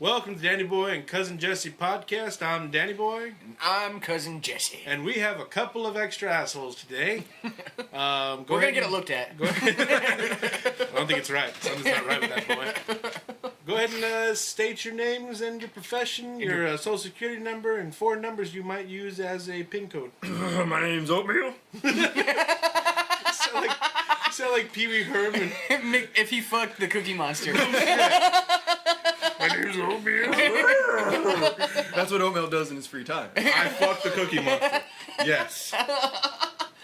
Welcome to Danny Boy and Cousin Jesse podcast. I'm Danny Boy. And I'm Cousin Jesse. And we have a couple of extra assholes today. We're going to get it looked at. I don't think it's right. Something's not right with that boy. Go ahead and state your names and your profession, your social security number, and 4 numbers you might use as a PIN code. My name's Oatmeal. Sound like Pee Wee Herman. If he fucked the Cookie Monster. My name's Oatmeal. That's what Oatmeal does in his free time. I fucked the Cookie Monster. Yes.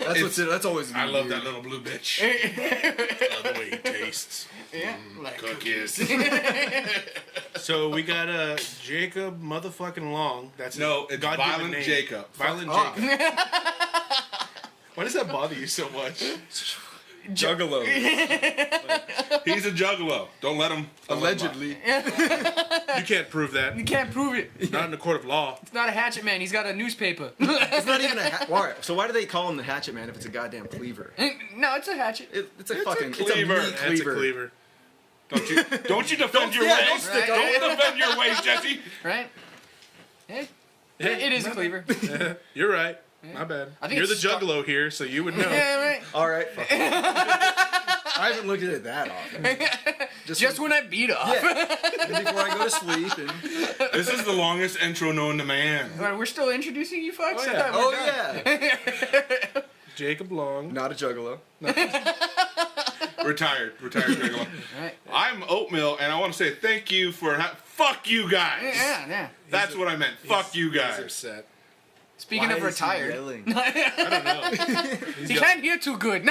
That's always. I love that little blue bitch. I love the way he tastes. Yeah, like Cookies. So we got Jacob motherfucking Long. That's No, it's Violent name. Jacob. Violent Jacob. Why does that bother you so much? Juggalo. He's a juggalo. Don't let him. Allegedly. You can't prove that. You can't prove it. Not in the court of law. It's not a hatchet man. He's got a newspaper. It's not even a why? So why do they call him the Hatchet Man if it's a goddamn cleaver? No, it's a hatchet. It's a fucking cleaver. It's a meat That's a cleaver. cleaver. Don't you defend your ways. don't stick Don't defend your ways, Jesse. Right? Hey. Yeah. It is a cleaver. You're right. My bad. I think You're the it's juggalo here, so you would know. Yeah, right. All right. Fuck. I haven't looked at it that often. Just when I beat off. Yeah. And before I go to sleep. And This is the longest intro known to man. Right, we're still introducing you folks? Oh, I yeah. thought we were done. yeah. Jacob Long. Not a juggalo. Retired juggalo. Right. I'm Oatmeal, and I want to say thank you for. Fuck you guys. Yeah. That's what I meant. Fuck you He's guys. upset. Speaking Why of is he retired. yelling? I don't know. He can't hear too good.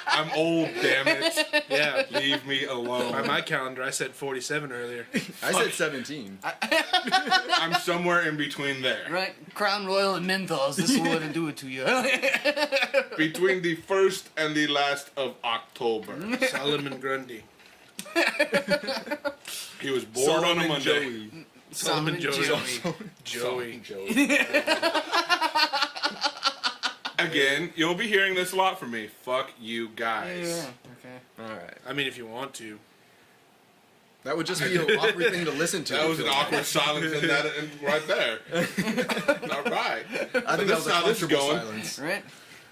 I'm old, damn it. Yeah. Leave me By alone. my calendar, I said 47 earlier. I said 17. I'm somewhere in between there. Right? Crown Royal and menthols. This will let do it to you. Between the 1st and the last of October. Solomon Grundy. He was born on a Monday. Solomon Joey. Joey. Joey. Again, you'll be hearing this a lot from me. Fuck you guys. Yeah. Okay. All right. I mean, if you want to. That would just be an awkward thing to listen to. That was an awkward silence in that right there. All right. I think that was a how this is comfortable going. silence. Right?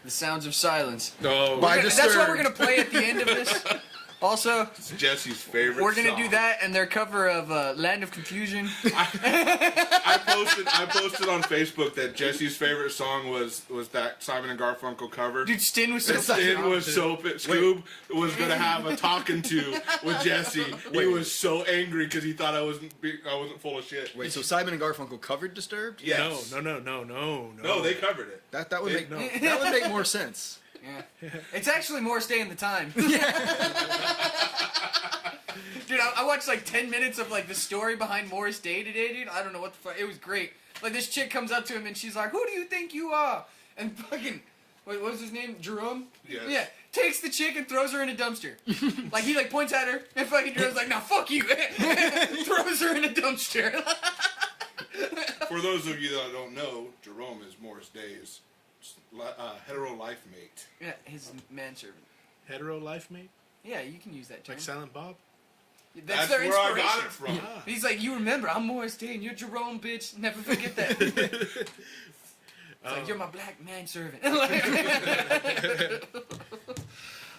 The sounds of silence. No. By That's what we're Disturbed. going to play at the end of this. Also, It's Jesse's favorite we're going to song. do that and their cover of Land of Confusion. I posted on Facebook that Jesse's favorite song was that Simon and Garfunkel cover. Dude, Stin was so Stin was so Scoob was gonna have a talking to with Jesse. He Wait. was so angry because he thought I wasn't full of shit. Wait, so Simon and Garfunkel covered Disturbed? Yes. No. No, they covered it. That would make No. that would make more sense. Yeah. It's actually Morris Day in the Time. Dude, I watched like 10 minutes of like the story behind Morris Day today, dude. I don't know what the fuck. It was great. Like this chick comes up to him and she's like, "Who do you think you are?" And fucking, what was his name? Jerome? Yes. Yeah. Takes the chick and throws her in a dumpster. Like he like points at her and fucking Jerome's like, "Nah, fuck you." Throws her in a dumpster. For those of you that don't know, Jerome is Morris Day's hetero life mate. Yeah, his manservant. Hetero life mate? Yeah, you can use that term. Like Silent Bob? That's That's their where I inspiration. got it from. He's like, "You remember, I'm Morris Day and you're Jerome, bitch. Never forget that." It's like, "You're my black manservant." I'm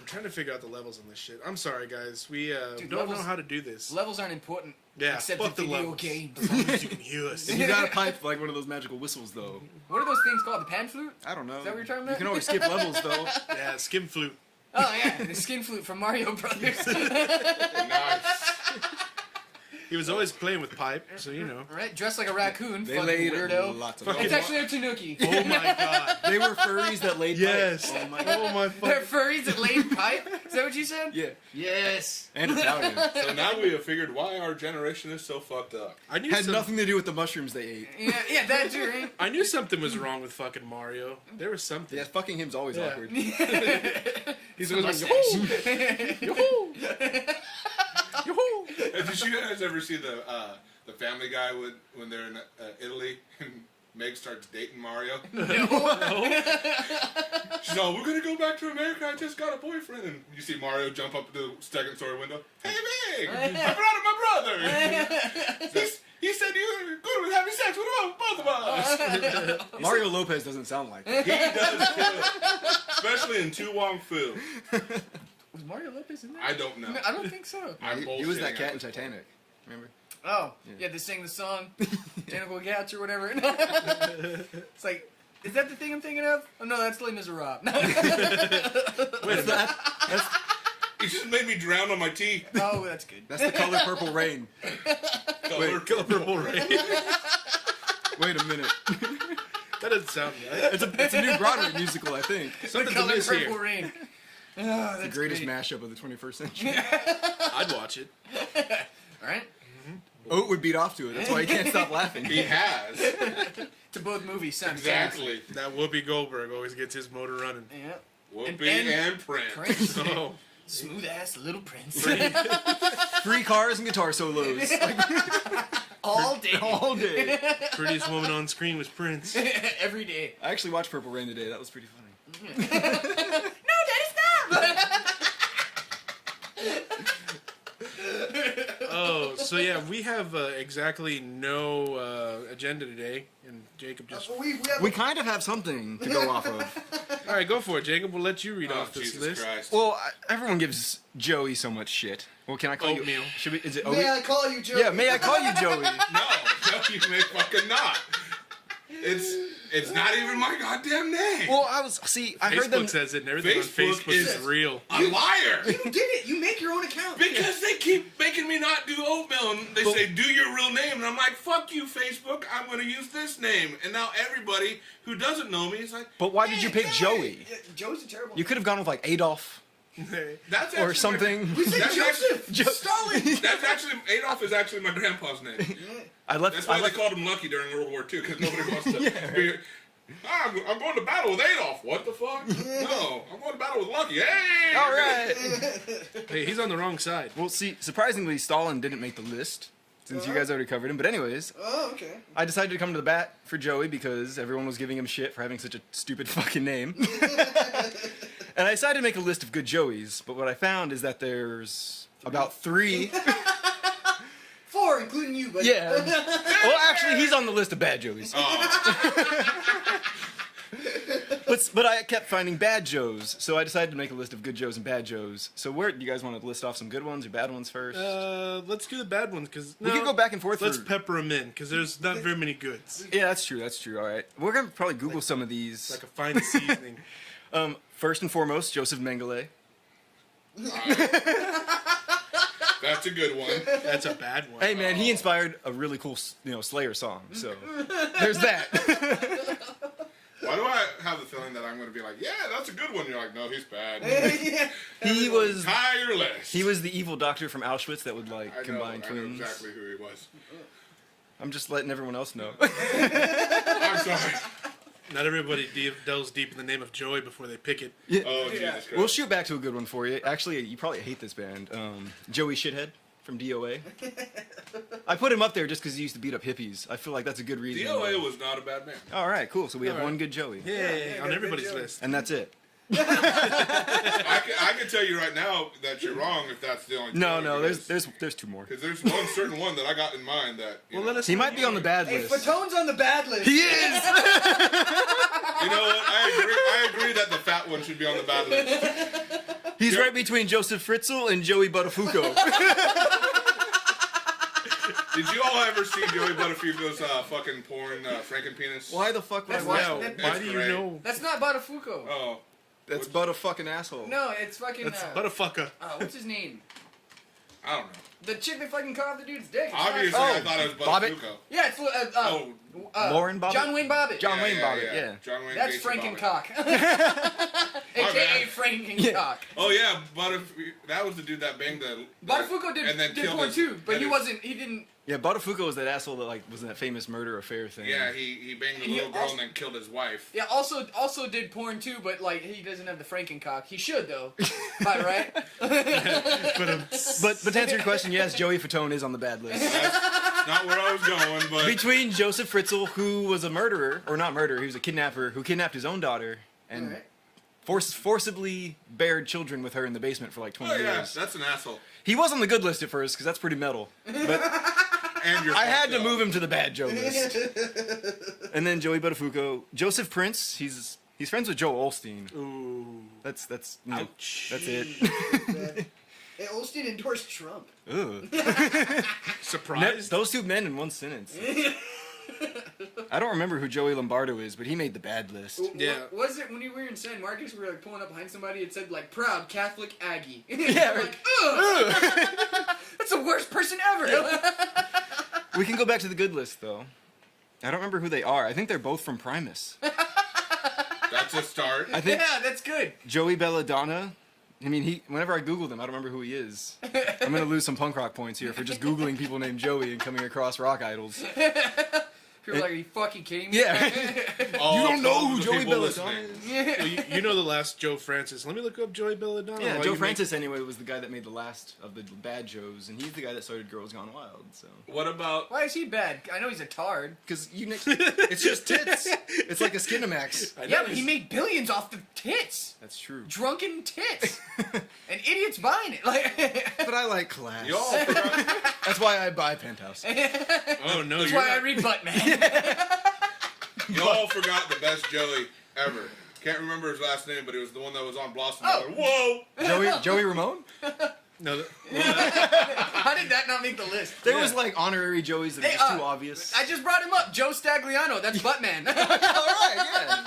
trying to figure out the levels on this shit. I'm sorry, guys. We Dude, don't know levels- how to do this. Levels aren't important. Yeah, Except fuck in the video levels. games. As long as you can hear us. You got a pipe like one of those magical whistles, though. What are those things called? The pan flute? I don't know. Is that what you're talking about? You can always skip levels, though. Yeah, skim flute. Oh yeah, the skin flute from Mario Brothers. Nice. He was always playing with pipe, so you know. Right, dressed like a raccoon. They Fucking laid weirdo. lots of Fucking- It's actually a tanuki. Oh my god. They were furries that laid Yes. pipe. Oh my Oh my They're fuck. furries that laid pipe. Is that what you said? Yeah. Yes. And Italian. So now we have figured why our generation is so fucked up. I knew Had some- nothing to do with the mushrooms they ate. Yeah, that too, right? I knew something was wrong with fucking Mario. There was something. Yeah, fucking him's always Yeah. awkward. He's always like, Mustache. yoo-hoo! Yoo-hoo! Did you guys ever see the Family Guy when they're in Italy and Meg starts dating Mario. No. She's all, we're gonna go back to America. I just got a boyfriend. And you see Mario jump up to the second story window. Hey, Meg, I brought him my brother. He said you were good with having sex with both of us. Mario Lopez doesn't sound like that. He does too. Especially in Tu Wong Fu. Was Mario Lopez in there? I don't know. I don't think so. He was that cat in Titanic. Remember? Oh, yeah, they sing the song, Tentacle Cats or whatever. It's like, is that the thing I'm thinking of? Oh no, that's Les Miserables. Wait, that's You just made me drown on my tea. Oh, that's good. the Color Purple Rain. Color Purple Rain. Wait a minute. That doesn't sound right. It's a new Broadway musical, I think. The Something's Color amiss Purple here. Rain. Oh, The that's greatest great. mashup of the 21st century. I'd watch it. All right? Oat would beat off to it. That's why he can't stop laughing. He has. To both movies, Exactly. That Whoopi Goldberg always gets his motor running. Yeah. Whoopi and Prince. Prince. Oh, Smooth ass little Prince. 3 cars and guitar solos. All day. All day. prettiest woman on screen was Prince. Every day. I actually watched Purple Rain today. That was pretty funny. No, Daddy, stop! Oh, so yeah, we have exactly no agenda today, and Jacob just. We kind of have something to go off of. All right, go for it, Jacob. We'll let you read Oh, off this Jesus list. Christ. Well, everyone gives Joey so much shit. Well, can I call Oatmeal. you? Should we? Is it May Oatmeal? I call you Joe? Yeah, may I call you Joey? No, you may fucking not. It's not even my goddamn name. Well, I heard them. Facebook says it, and everything on Facebook Facebook is is- real. A liar. You did it. You make your own account. Because they keep making me not do Oatmeal, and they say, do your real name, and I'm like, fuck you, Facebook, I'm going to use this name. And now everybody who doesn't know me is like, But why did you pick hey, Joey? Yeah, Joe's a terrible. You could have gone with like Adolf that's or actually something. We said That's Joseph. Stalin. That's actually, Adolf is actually my grandpa's name. I left. That's I why they left called him Lucky during World War II, because nobody wants to be... I'm going to battle with Adolf. What the fuck? No, I'm going to battle with Lucky. Hey! all right. Hey, he's on the wrong side. Well, see, surprisingly, Stalin didn't make the list since you guys already covered him. But anyways, Oh, okay. I decided to come to the bat for Joey because everyone was giving him shit for having such a stupid fucking name. And I decided to make a list of good Joeys. But what I found is that there's about 3. 4, including you, but Yeah. Well, actually, he's on the list of bad Joeys. Oh, But I kept finding bad Joes, so I decided to make a list of good Joes and bad Joes. So where do you guys want to list off some good ones or bad ones first? Let's do the bad ones, because we could go back and forth. Let's for... pepper them in, because there's not very many goods. Yeah, that's true. That's true. All right, we're gonna probably Google some of these. Like a fine seasoning. First and foremost, Joseph Mengele. that's a good one. That's a bad one. Hey man, he inspired a really cool, Slayer song. So there's that. Why do I have the feeling that I'm going to be like, yeah, that's a good one? You're like, no, he's bad. yeah. He was Entire list. he was the evil doctor from Auschwitz that would like I know combine twins. exactly who he was. I'm just letting everyone else know. I'm sorry. Not everybody delves deep in the name of Joey before they pick it. Oh, Jesus Christ. We'll shoot back to a good one for you. Actually, you probably hate this band. Joey Shithead from DOA. I put him up there just because he used to beat up hippies. I feel like that's a good reason. DOA was not a bad man. All right, cool. So we have All right. one good Joey. Yay, on got a everybody's good Joey. list. And that's it. I can tell you right now that you're wrong if that's the only No, there's 2 more. Because there's one certain one that I got in mind that, Well, let us He might be on the bad Hey, list. Fatone's on the bad list. He is! you know what, I agree that the fat one should be on the bad list. He's right between Joseph Fritzl and Joey Buttafuoco. Did you all ever see Joey Buttafuoco's fucking porn Frankenpenis? Why the fuck would I That's watch Wow, that? why do you great. know? That's not Buttafuoco. Oh, That's Buttafucking asshole. No, it's fucking. That's but a fucker. What's his name? I don't know. The chick that fucking cut off the dude's dick. It's Obviously, not- I thought it was Bobbitt? Buttafuoco. Yeah, it's Lauren Bobbitt? John Wayne Bobbitt. John Wayne Bobbitt, yeah. John Wayne That's Gacy Bobbitt. Frankencock. AKA bad. Frankencock. Oh yeah, that was the dude that banged the. Buttafuoco and then did killed porn his- too, but and he his- wasn't. He didn't. Yeah, Buttafuoco was that asshole that like was in that famous murder affair thing. Yeah, he banged the He little girl also- and then killed his wife. Yeah. Also did porn too, but like he doesn't have the Frankencock. He should though. Am I right? But But to answer your question, yes, Joey Fatone is on the bad list. not where I was going, but Between Joseph Fritzl, who was a murderer, or not murderer, he was a kidnapper who kidnapped his own daughter and Alright. forcibly bared children with her in the basement for like 20 oh yeah, years. that's an asshole. He was on the good list at first because that's pretty metal. But And you're I had fucked to up. move him to the bad Joe list. And then Joey Buttafuoco, Joseph Prince. He's friends with Joe Olstein. Ooh. That's you know, Ouch. that's it. Hey, Olstein endorsed Trump. Ugh. Surprised? Those two men in one sentence. I don't remember who Joey Lombardo is, but he made the bad list. Yeah. What was it when you were in San Marcos? We were like pulling up behind somebody. It said like proud Catholic Aggie. Yeah, like, ugh. That's the worst person ever. We can go back to the good list though. I don't remember who they are. I think they're both from Primus. That's a start. I think Yeah, that's good. Joey Belladonna. I mean, whenever I Googled him, I don't remember who he is. I'm gonna lose some punk rock points here for just Googling people named Joey and coming across rock idols. People are like, are you fucking kidding me? Yeah. All You don't know who the Joey people Belladonna listening. is? Well, you know the last Joe Francis. Let me look up Joey Belladonna. Yeah, while Joe you Francis anyway was the guy that made the last of the bad Joes, and he's the guy that started Girls Gone Wild. So, What about Why is he bad? I know he's a tard. because it's just tits. It's like a Skinamax. I know Yeah, but he he's- made billions off the tits. That's true. Drunken tits. And idiots buying it. Like, But I like class. y'all? Forgot, That's why I buy Penthouse. Oh no, that's you're why I not. read Buttman. y'all forgot the best Joey ever. Can't remember his last name, but it was the one that was on Blossom. Oh. Whoa! Joey Ramone? No, How did that not make the list? There was like honorary Joeys that are Hey, just too obvious. I just brought him up. Joe Stagliano. That's Buttman. All right, yeah.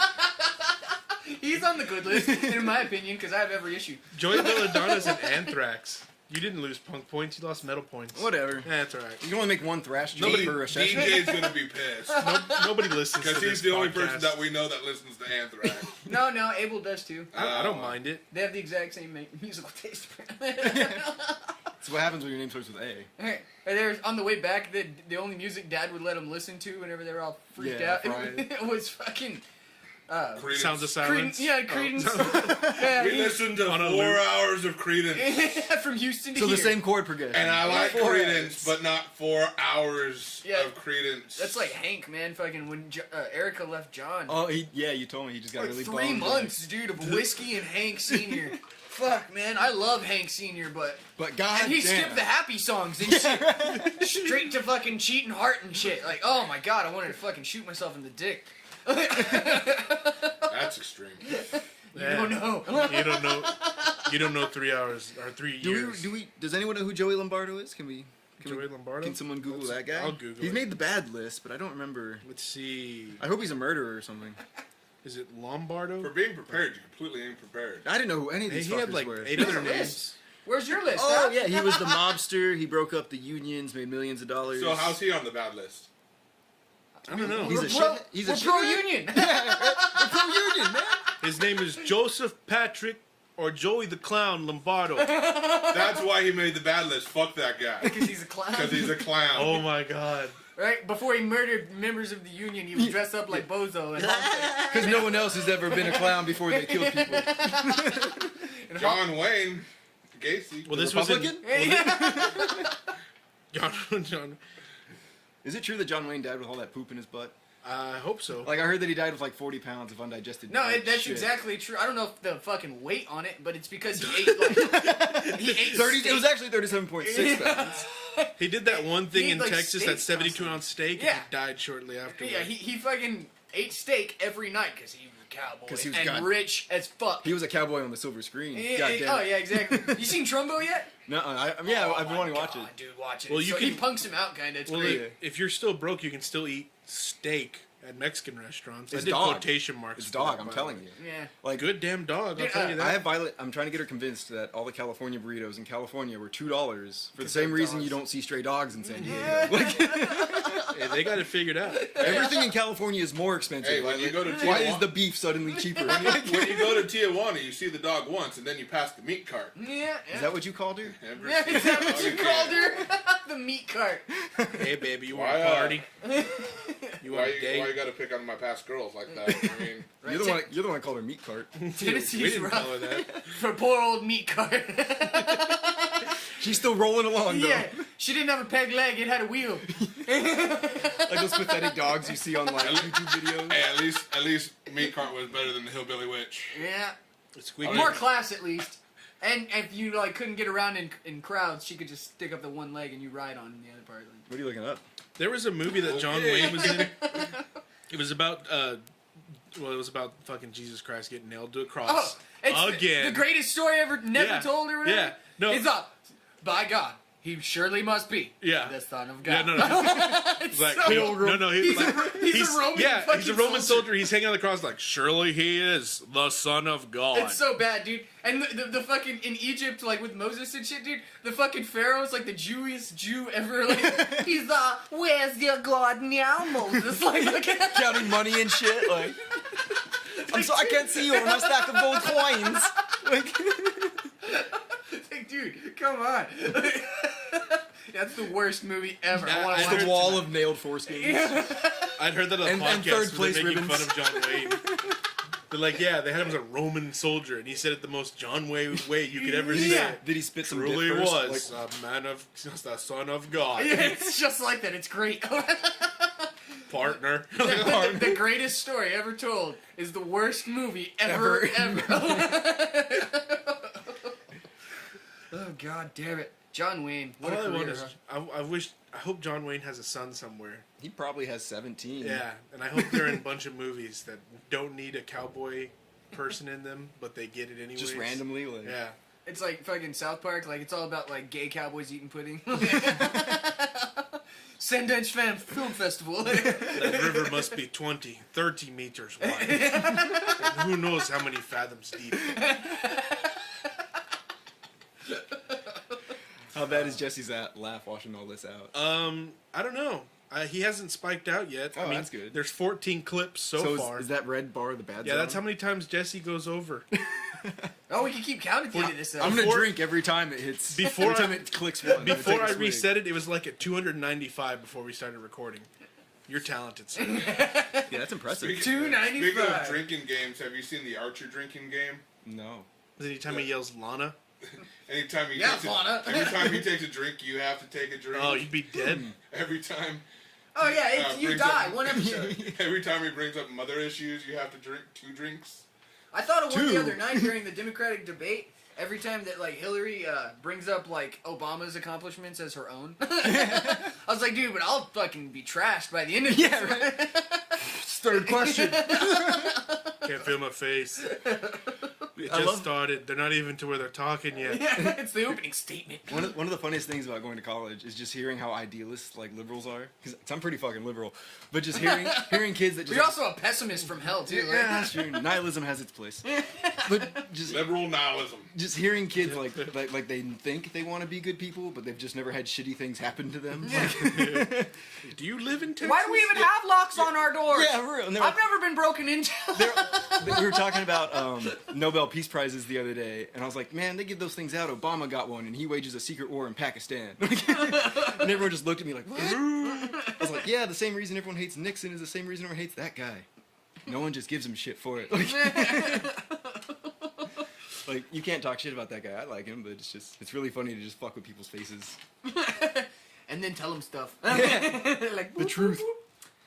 He's on the good list, in my opinion, because I have every issue. Joey Belladonna's an Anthrax. You didn't lose punk points. You lost metal points. Whatever. Yeah, that's all right. You can only make one thrash joke per a session. DJ's gonna be pissed Nobody listens to because this he's the only podcast. person that we know that listens to Anthrax. No, Abel does too. I don't mind it. They have the exact same musical taste. That's what happens when your name starts with A. Okay. And there's on the way back, the only music Dad would let him listen to whenever they were all freaked Yeah, out Friday. it was fucking Creedence. Sounds of Credence. silence. Yeah, Credence. Yeah, We he- listened to On a 4 loop. hours of Credence, from Houston to So here. the same chord progression. and I like 4 Credence, but not 4 hours Yeah. of Credence. That's like Hank, man. Fucking when Erica left John. Oh, you told me he just got like really 3 bummed. months, dude, of whiskey and Hank Senior. Fuck, man, I love Hank Senior, but But God and he damn. skipped the happy songs and shit, straight to fucking cheating heart and shit. Like, oh my god, I wanted to fucking shoot myself in the dick. That's extreme. You don't know. You don't know. You don't know 3 hours or 3 years. Does anyone know who Joey Lombardo is? Can Joey Lombardo? Can someone Google that guy? I'll Google He's it. made the bad list, but I don't remember. Let's see. I hope he's a murderer or something. Is it Lombardo? For being prepared, you're completely unprepared. I didn't know who any of Hey, these he fuckers had like were. 8 other names. Where's your list? Oh huh? yeah, he was the mobster. He broke up the unions, made millions of dollars. So how's he on the bad list? I don't know. He's We're a pro, shit- he's a we're shit- pro union. pro-union, man. His name is Joseph Patrick or Joey the Clown Lombardo. That's why he made the bad list. Fuck that guy. Because he's a clown. Because he's a clown. Oh my god. Right? Before he murdered members of the union, he was dressed up like Bozo. And Because no one else has ever been a clown before they killed people. John Wayne Gacy. Well, The this was in, Republican? John. Is it true that John Wayne died with all that poop in his butt? I hope so. Like I heard that he died with like 40 pounds of undigested. No, like, that's shit. exactly true. I don't know if the fucking weight on it, but it's because he ate like he ate 30. steak. It was actually 37.6 pounds. He did that one thing He in ate, like, Texas, steak that 72-ounce steak, Yeah. and he died shortly afterwards. Yeah, he fucking ate steak every night because he was a cowboy 'Cause he was and god- rich as fuck. He was a cowboy on the silver screen. Yeah, God yeah, damn oh it. yeah, exactly. You seen Trumbo yet? No, I've been Oh, wanting to my watch it. God, dude, watch it. Well, Well, you he can- punks him out, kind of. It's Well, great. if you're still broke, you can still eat steak at Mexican restaurants. It's I did dog. quotation marks. It's for dog, that, I'm by the telling way. you. Yeah. Like Good damn dog, I'll Dude, tell you that. I have Violet. I'm trying to get her convinced that all the California burritos in California were $2 for the same they're reason dogs. you don't see stray dogs in San Diego. Yeah. Like, Hey, they got it figured out. everything in California is more expensive. Hey, when you go to Why Tijuana- is the beef suddenly cheaper? When you go to Tijuana, you see the dog once, and then you pass the meat cart. Yeah. Is that what you called her? Ever Yeah, see is that the what dog you again? called her? The meat cart. Hey, baby, you Why, want a party? You Why want a you date? gotta pick on my past girls like that? I mean, You're the one. You're the one that called her meat cart. We Tennessee's didn't rough. tell her that. For poor old meat cart. She's still rolling along though. Yeah, she didn't have a peg leg; it had a wheel. Like those pathetic dogs you see on like YouTube videos. Hey, at least Meat Cart was better than the Hillbilly Witch. Yeah. Squeaky. More class at least. And if you like couldn't get around in crowds, she could just stick up the one leg and you ride on the other part. What are you looking up? There was a movie that John Wayne was in. It was about it was about fucking Jesus Christ getting nailed to a cross again. The greatest story ever never told or whatever. Yeah, no. It's by God, he surely must be. Yeah. The son of Yeah, God. no. It's Like, so- he's a Roman. he's a Roman soldier. He's hanging on the cross like, surely he is the son of God. It's so bad, dude. And the fucking in Egypt, like with Moses and shit, dude. The fucking Pharaoh's like the Jewiest Jew ever. Like he's where's your God now, Moses? Like Counting money and shit. Like, I can't see you on my stack of gold coins. Like, like, dude, come on. That's the worst movie ever. I want to it's watch the it wall tonight. of nailed foreskins. I'd heard that on a And podcast third where place they're making ribbons. fun of John Wayne. They're like, yeah, they had him as a Roman soldier, and he said it the most John Wayne way you could ever say it. Did he spit some Truly dip first? was a man of the son of God. Yeah, it's just like that. It's great. Partner. The greatest story ever told is the worst movie ever. Oh God damn it, John Wayne. What All a I want career, is, huh? I hope John Wayne has a son somewhere. He probably has 17. Yeah, and I hope they're in a bunch of movies that don't need a cowboy person in them, but they get it anyways. Just randomly, like. Yeah. It's like fucking South Park. Like it's all about like gay cowboys eating pudding. Sundance Film Festival. That river must be 20, 30 meters wide. And who knows how many fathoms deep. How bad is Jesse's laugh washing all this out? I don't know. He hasn't spiked out yet. Oh, that's good. There's 14 clips so far. Is that red bar the bad Yeah, zone? that's how many times Jesse goes over. Oh, we can keep counting to this. I'm gonna Before- drink every time it hits. Before every time I- it clicks one. Before I take a swig. reset it, it was like at 295 before we started recording. You're talented, sir. Yeah, that's impressive. Speaking of $2.95. drinking games, have you seen the Archer drinking game? No. Anytime he yells Lana, Anytime he Yeah, takes Lana. every time he takes a drink, you have to take a drink. oh, you'd be dead. Every time, Oh yeah, it's, you brings die. up- One episode. every time he brings up mother issues, you have to drink 2 drinks. I thought of one the Two. other night during the Democratic debate. Every time that like Hillary brings up like Obama's accomplishments as her own, I was like, dude, but I'll fucking be trashed by the end of this. Yeah, right. Third question. Can't feel my face. It I just love- started. They're not even to where they're talking yet. Yeah, it's the opening statement. One of the funniest things about going to college is just hearing how idealist like liberals are. Because I'm pretty fucking liberal, but just hearing kids that just You're also a pessimist from hell too, yeah, right? that's true. Nihilism has its place, but just Liberal nihilism. hearing kids like they think they want to be good people, but they've just never had shitty things happen to them. Yeah. Like, Do you live in Texas? Why do we even have locks on our doors? yeah, for real. And they're I've never been broken into. we were talking about Nobel Peace Prizes the other day, and I was like, man, they give those things out. Obama got one, and he wages a secret war in Pakistan. And everyone just looked at me like, what? I was like, yeah, the same reason everyone hates Nixon is the same reason everyone hates that guy. No one just gives him shit for it. Like, you can't talk shit about that guy. I like him, but it's really funny to just fuck with people's faces. And then tell them stuff. Like The truth.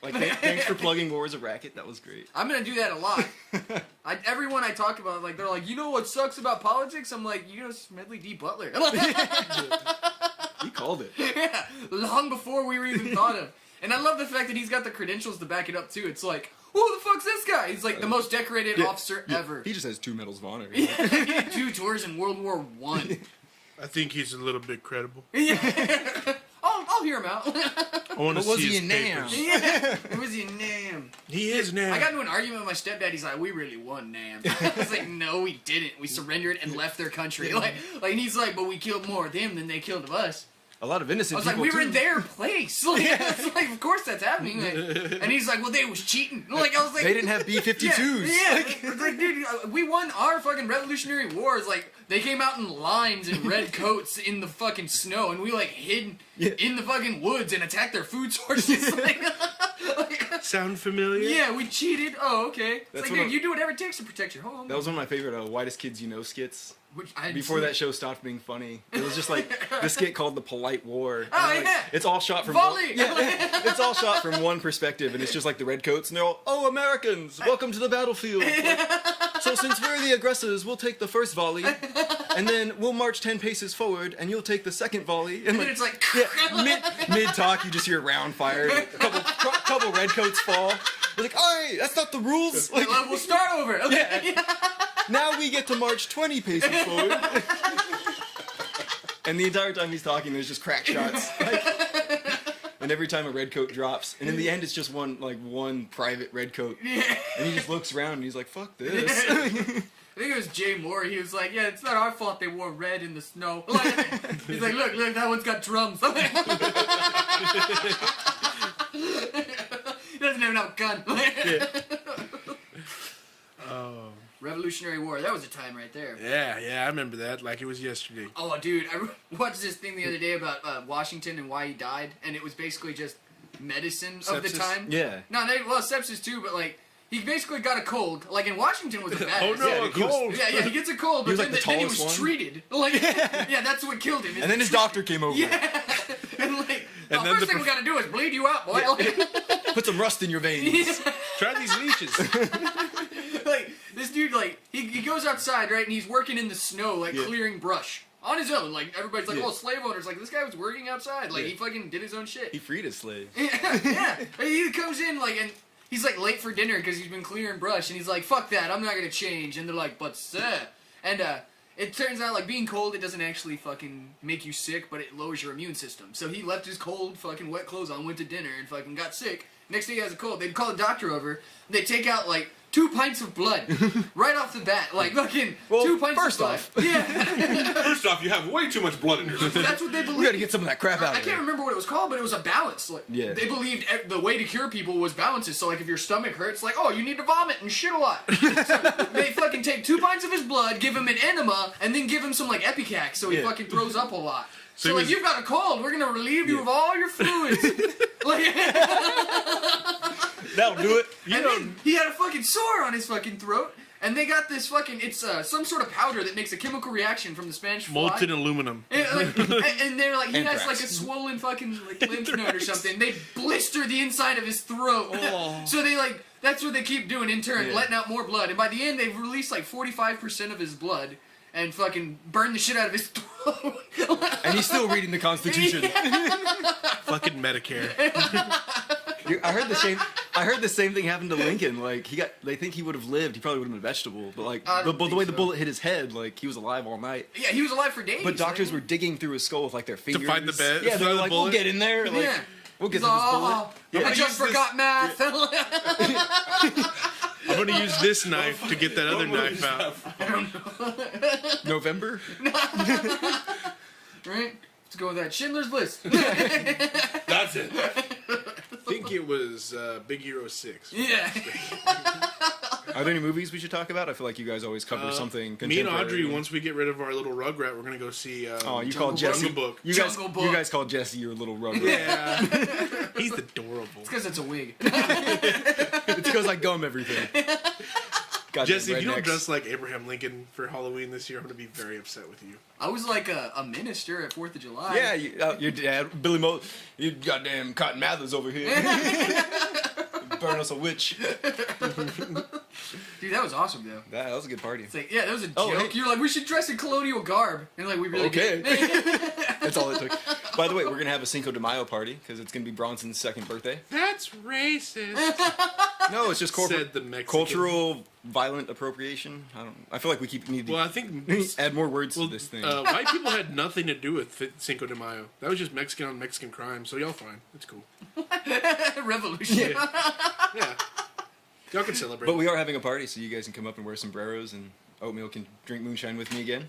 Like, thanks for plugging War as a Racket. That was great. I'm gonna do that a lot. Everyone I talk about, like, they're like, you know what sucks about politics? I'm like, you know, Smedley D. Butler. He called it. Yeah, long before we were even thought of. And I love the fact that he's got the credentials to back it up too. It's like, who the fuck's this guy? He's like the most decorated officer ever. He just has 2 medals of honor. He did 2 tours in World War I. I think he's a little bit credible. I'll hear him out. I want to But was see he his in Nam? papers. Yeah, what was your name? He is now. I got into an argument with my stepdad. He's like, "We really won, Nam." I was like, "No, we didn't. We surrendered and left their country." Like, and he's like, "But we killed more of them than they killed of us." A lot of innocent I was like, people, "We were too. in their place." Like, it's like, of course that's happening. Like, and he's like, "Well, they was cheating." Like, I was like, They didn't have B-52s. Yeah, it's like, dude, we won our fucking Revolutionary Wars. Like, they came out in lines and red coats in the fucking snow, and we like hid in the fucking woods and attacked their food sources. Like, Sound familiar? yeah, we cheated. Oh, okay. It's That's like, what dude, I'm- you do whatever it takes to protect your home. That was one of my favorite Whitest Kids You Know skits. Which I before that show stopped being funny. It was just like this skit called The Polite War. And, Oh, like, yeah. it's all shot from Volley! it's all shot from one perspective, and it's just like the redcoats, and they're all, "Oh, Americans, welcome to the battlefield. So since we're the aggressors, we'll take the first volley, and then we'll march 10 paces forward, and you'll take the second volley." And then it's like, mid talk, you just hear a round fired. A couple redcoats fall. They're like, "Hey, that's not the rules." Like, we'll start over. Okay. now we get to march 20 paces forward. And the entire time he's talking, there's just crack shots. Like, and every time a redcoat drops, and in the end, it's just one private redcoat. Yeah. And he just looks around and he's like, "Fuck this." I think it was Jay Moore. He was like, "Yeah, it's not our fault they wore red in the snow." He's like, look, that one's got drums. He doesn't have no gun. Oh. Revolutionary War. That was a time right there. Yeah, I remember that like it was yesterday. Oh, dude, I watched this thing the other day about Washington and why he died, and it was basically just medicine of the Sepsis? time. Yeah. No, sepsis too, but like he basically got a cold. Like in Washington was a bad. Oh no, Yeah, a he was- cold. Yeah, he gets a cold, He but was, like, the then he tallest was one. treated. Like, yeah, that's what killed him. And then his doctor came over. Yeah, and like And the then first the thing we got to do is bleed you out, boy. Put some rust in your veins. Try these leeches. Like this dude, like he goes outside, right, and he's working in the snow, like Yeah. clearing brush on his own. Like everybody's like, Yeah. "Oh, slave owners!" Like this guy was working outside. Like Yeah. he fucking did his own shit. He freed his slaves. Yeah, he comes in like and he's like late for dinner because he's been clearing brush, and he's like, "Fuck that, I'm not gonna change." And they're like, "But sir," and it turns out like being cold, it doesn't actually fucking make you sick, but it lowers your immune system. So he left his cold fucking wet clothes on, went to dinner, and fucking got sick. Next day he has a cold. They'd call the doctor over. They take out like 2 pints of blood right off the bat, like fucking Well, 2 pints first of blood. off. Yeah, First off, you have way too much blood in your system. that's what they believe. We gotta get some of that crap out I of can't there. remember what it was called, but it was a balance. Like, Yeah. they believed the way to cure people was balances. So, like, if your stomach hurts, like, oh, you need to vomit and shit a lot. So they fucking take 2 pints of his blood, give him an enema, and then give him some, like, Epicax so he Yeah. fucking throws up a lot. So So, he like, was- you've got a cold. We're gonna relieve you of all your fluids. Like, That'll do it. and then he had a fucking sore on his fucking throat. And they got this fucking, it's some sort of powder that makes a chemical reaction from the Spanish fly. Molten aluminum. And they're like, he has Anthrax. like a swollen fucking like lymph node or something. They blister the inside of his throat. So they like, that's what they keep doing in turn, Yeah. letting out more blood. And by the end, they've released like 45% of his blood and fucking burned the shit out of his throat. And he's still reading the Constitution. Fucking Medicare. Dude, I heard the same thing happened to Lincoln. Like they think he would have lived. He probably would have been a vegetable. But like I the don't way think the so. bullet hit his head, like he was alive all night. Yeah, he was alive for days. But doctors man. were digging through his skull with like their fingers find the bed- Yeah, find they're the like, we'll bullet. get in there. Like, Yeah. we'll get He's to this all, bullet. Yeah. I just forgot math. I'm gonna use this knife to get that other knife out. November. Right? Let's go with that. Schindler's List. That's it. I think it was Big Hero 6. Yeah. Are there any movies we should talk about? I feel like you guys always cover something. Me and contemporary. Audrey, once we get rid of our little Rugrat, we're gonna go see. Oh, you Jungle call Book. Jesse. Jungle Book. You guys, Jungle Book. you guys call Jesse your little rugrat. Yeah, he's adorable. Because it's a wig. It's because I gum everything. Goddamn Jesse, if you don't rednecks. dress like Abraham Lincoln for Halloween this year, I'm gonna be very upset with you. I was like a minister at 4th of July. Yeah, your dad, Billy Mo, you goddamn Cotton Mathers over here. Burn us a witch. Dude, that was awesome, though. That was a good party. It's like, yeah, that was a Oh, joke. hey. You're like, we should dress in colonial garb. And like, we really Okay. did. That's all it took. By the way, we're going to have a Cinco de Mayo party because it's going to be Bronson's second birthday. That's racist. No, it's just Said the Mexican. cultural violent appropriation. I feel like we need to Well, I think add more words well, to this thing. white people had nothing to do with Cinco de Mayo. That was just Mexican on Mexican crime. So y'all fine. It's cool. Revolution. Yeah, y'all can celebrate. But we are having a party, so you guys can come up and wear sombreros, and Oatmeal can drink moonshine with me again.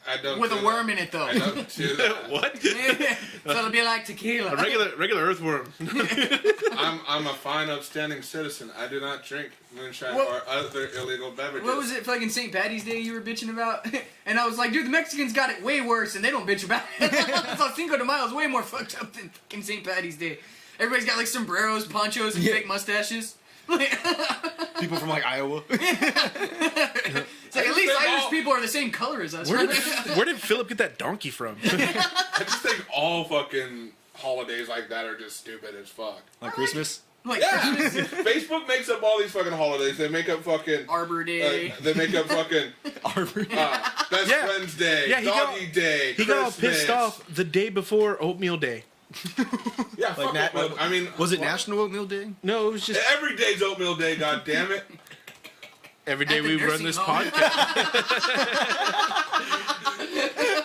I don't With do a worm in it, though. I don't do that. What? So it'll be like tequila. A regular earthworm. I'm a fine, upstanding citizen. I do not drink moonshine What- or other illegal beverages. What was it, fucking St. Patty's Day you were bitching about? And I was like, dude, the Mexicans got it way worse, and they don't bitch about it. I thought Cinco de Mayo is way more fucked up than fucking St. Patty's Day. Everybody's got like sombreros, ponchos, and Yeah. fake mustaches. People from like Iowa. It's like, at least Irish people are the same color as us. Where did Philip get that donkey from? I just think all fucking holidays like that are just stupid as fuck. Like Christmas. Like, Yeah, Facebook makes up all these fucking holidays. They make up fucking Arbor Day. they make up fucking Arbor. Best Yeah. Friends Day, Yeah, Doggy Day. He got all Christmas. pissed off the day before Oatmeal Day. Yeah, fuck Nat- oatmeal. I mean, Was it National Oatmeal Day? No, it was just every day's Oatmeal Day. God damn it! every day At the we run nursing this home. podcast.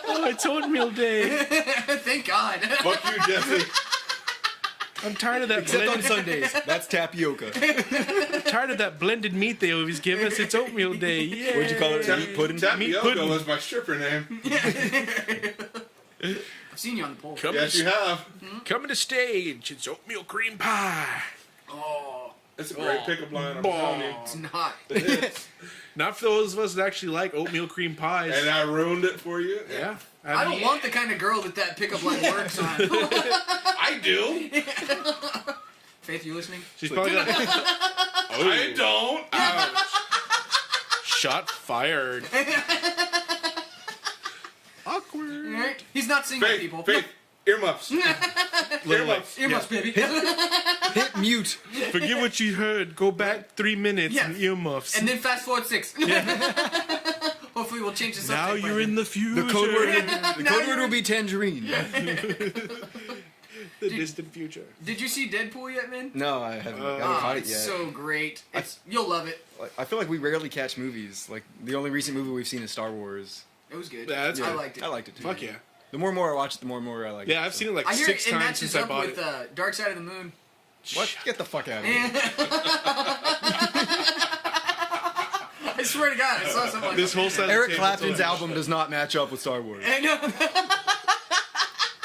Oh, it's Oatmeal Day. Thank God. Fuck you, Jesse. I'm tired of that Except on blended, Sundays. That's tapioca. tired of that blended meat they always give us. It's Oatmeal Day. Yeah. What'd you call it? Meat pudding? Meat Tapioca pudding. was my stripper name. I've seen you on the pole. Yes, you have. Coming to stage. It's oatmeal cream pie. Oh, It's a great pickup line. I'm telling you. it's not. It is. Not for those of us that actually like oatmeal cream pies. And I ruined it for you. Yeah. I don't want the kind of girl that pickup line works on. I do. Faith, you listening? She's probably got I don't. shot fired. Awkward. Alright? He's not single, Faith, people. Faith, earmuffs. Earmuffs. Earmuffs, baby. Hit mute. Forget what you heard. Go back 3 minutes Yeah. and earmuffs. And then fast forward 6. Hopefully we'll change the Now subject. you're in the future. The code word will be tangerine. the distant future. Did you see Deadpool yet, man? No, I haven't Oh, caught it it's yet. so great. You'll love it. Like, I feel like we rarely catch movies. Like the only recent movie we've seen is Star Wars. It was good. Yeah, that's I good. liked it. I liked it too. Fuck yeah. The more and more I watch it, the more and more I like it. Yeah, I've seen it like I hear 6 it times matches since I up bought with it. Dark Side of the Moon. What? Get the fuck out of here. I swear to God, I saw something like This that. whole side Eric of the table Clapton's told album does not match up with Star Wars. I know.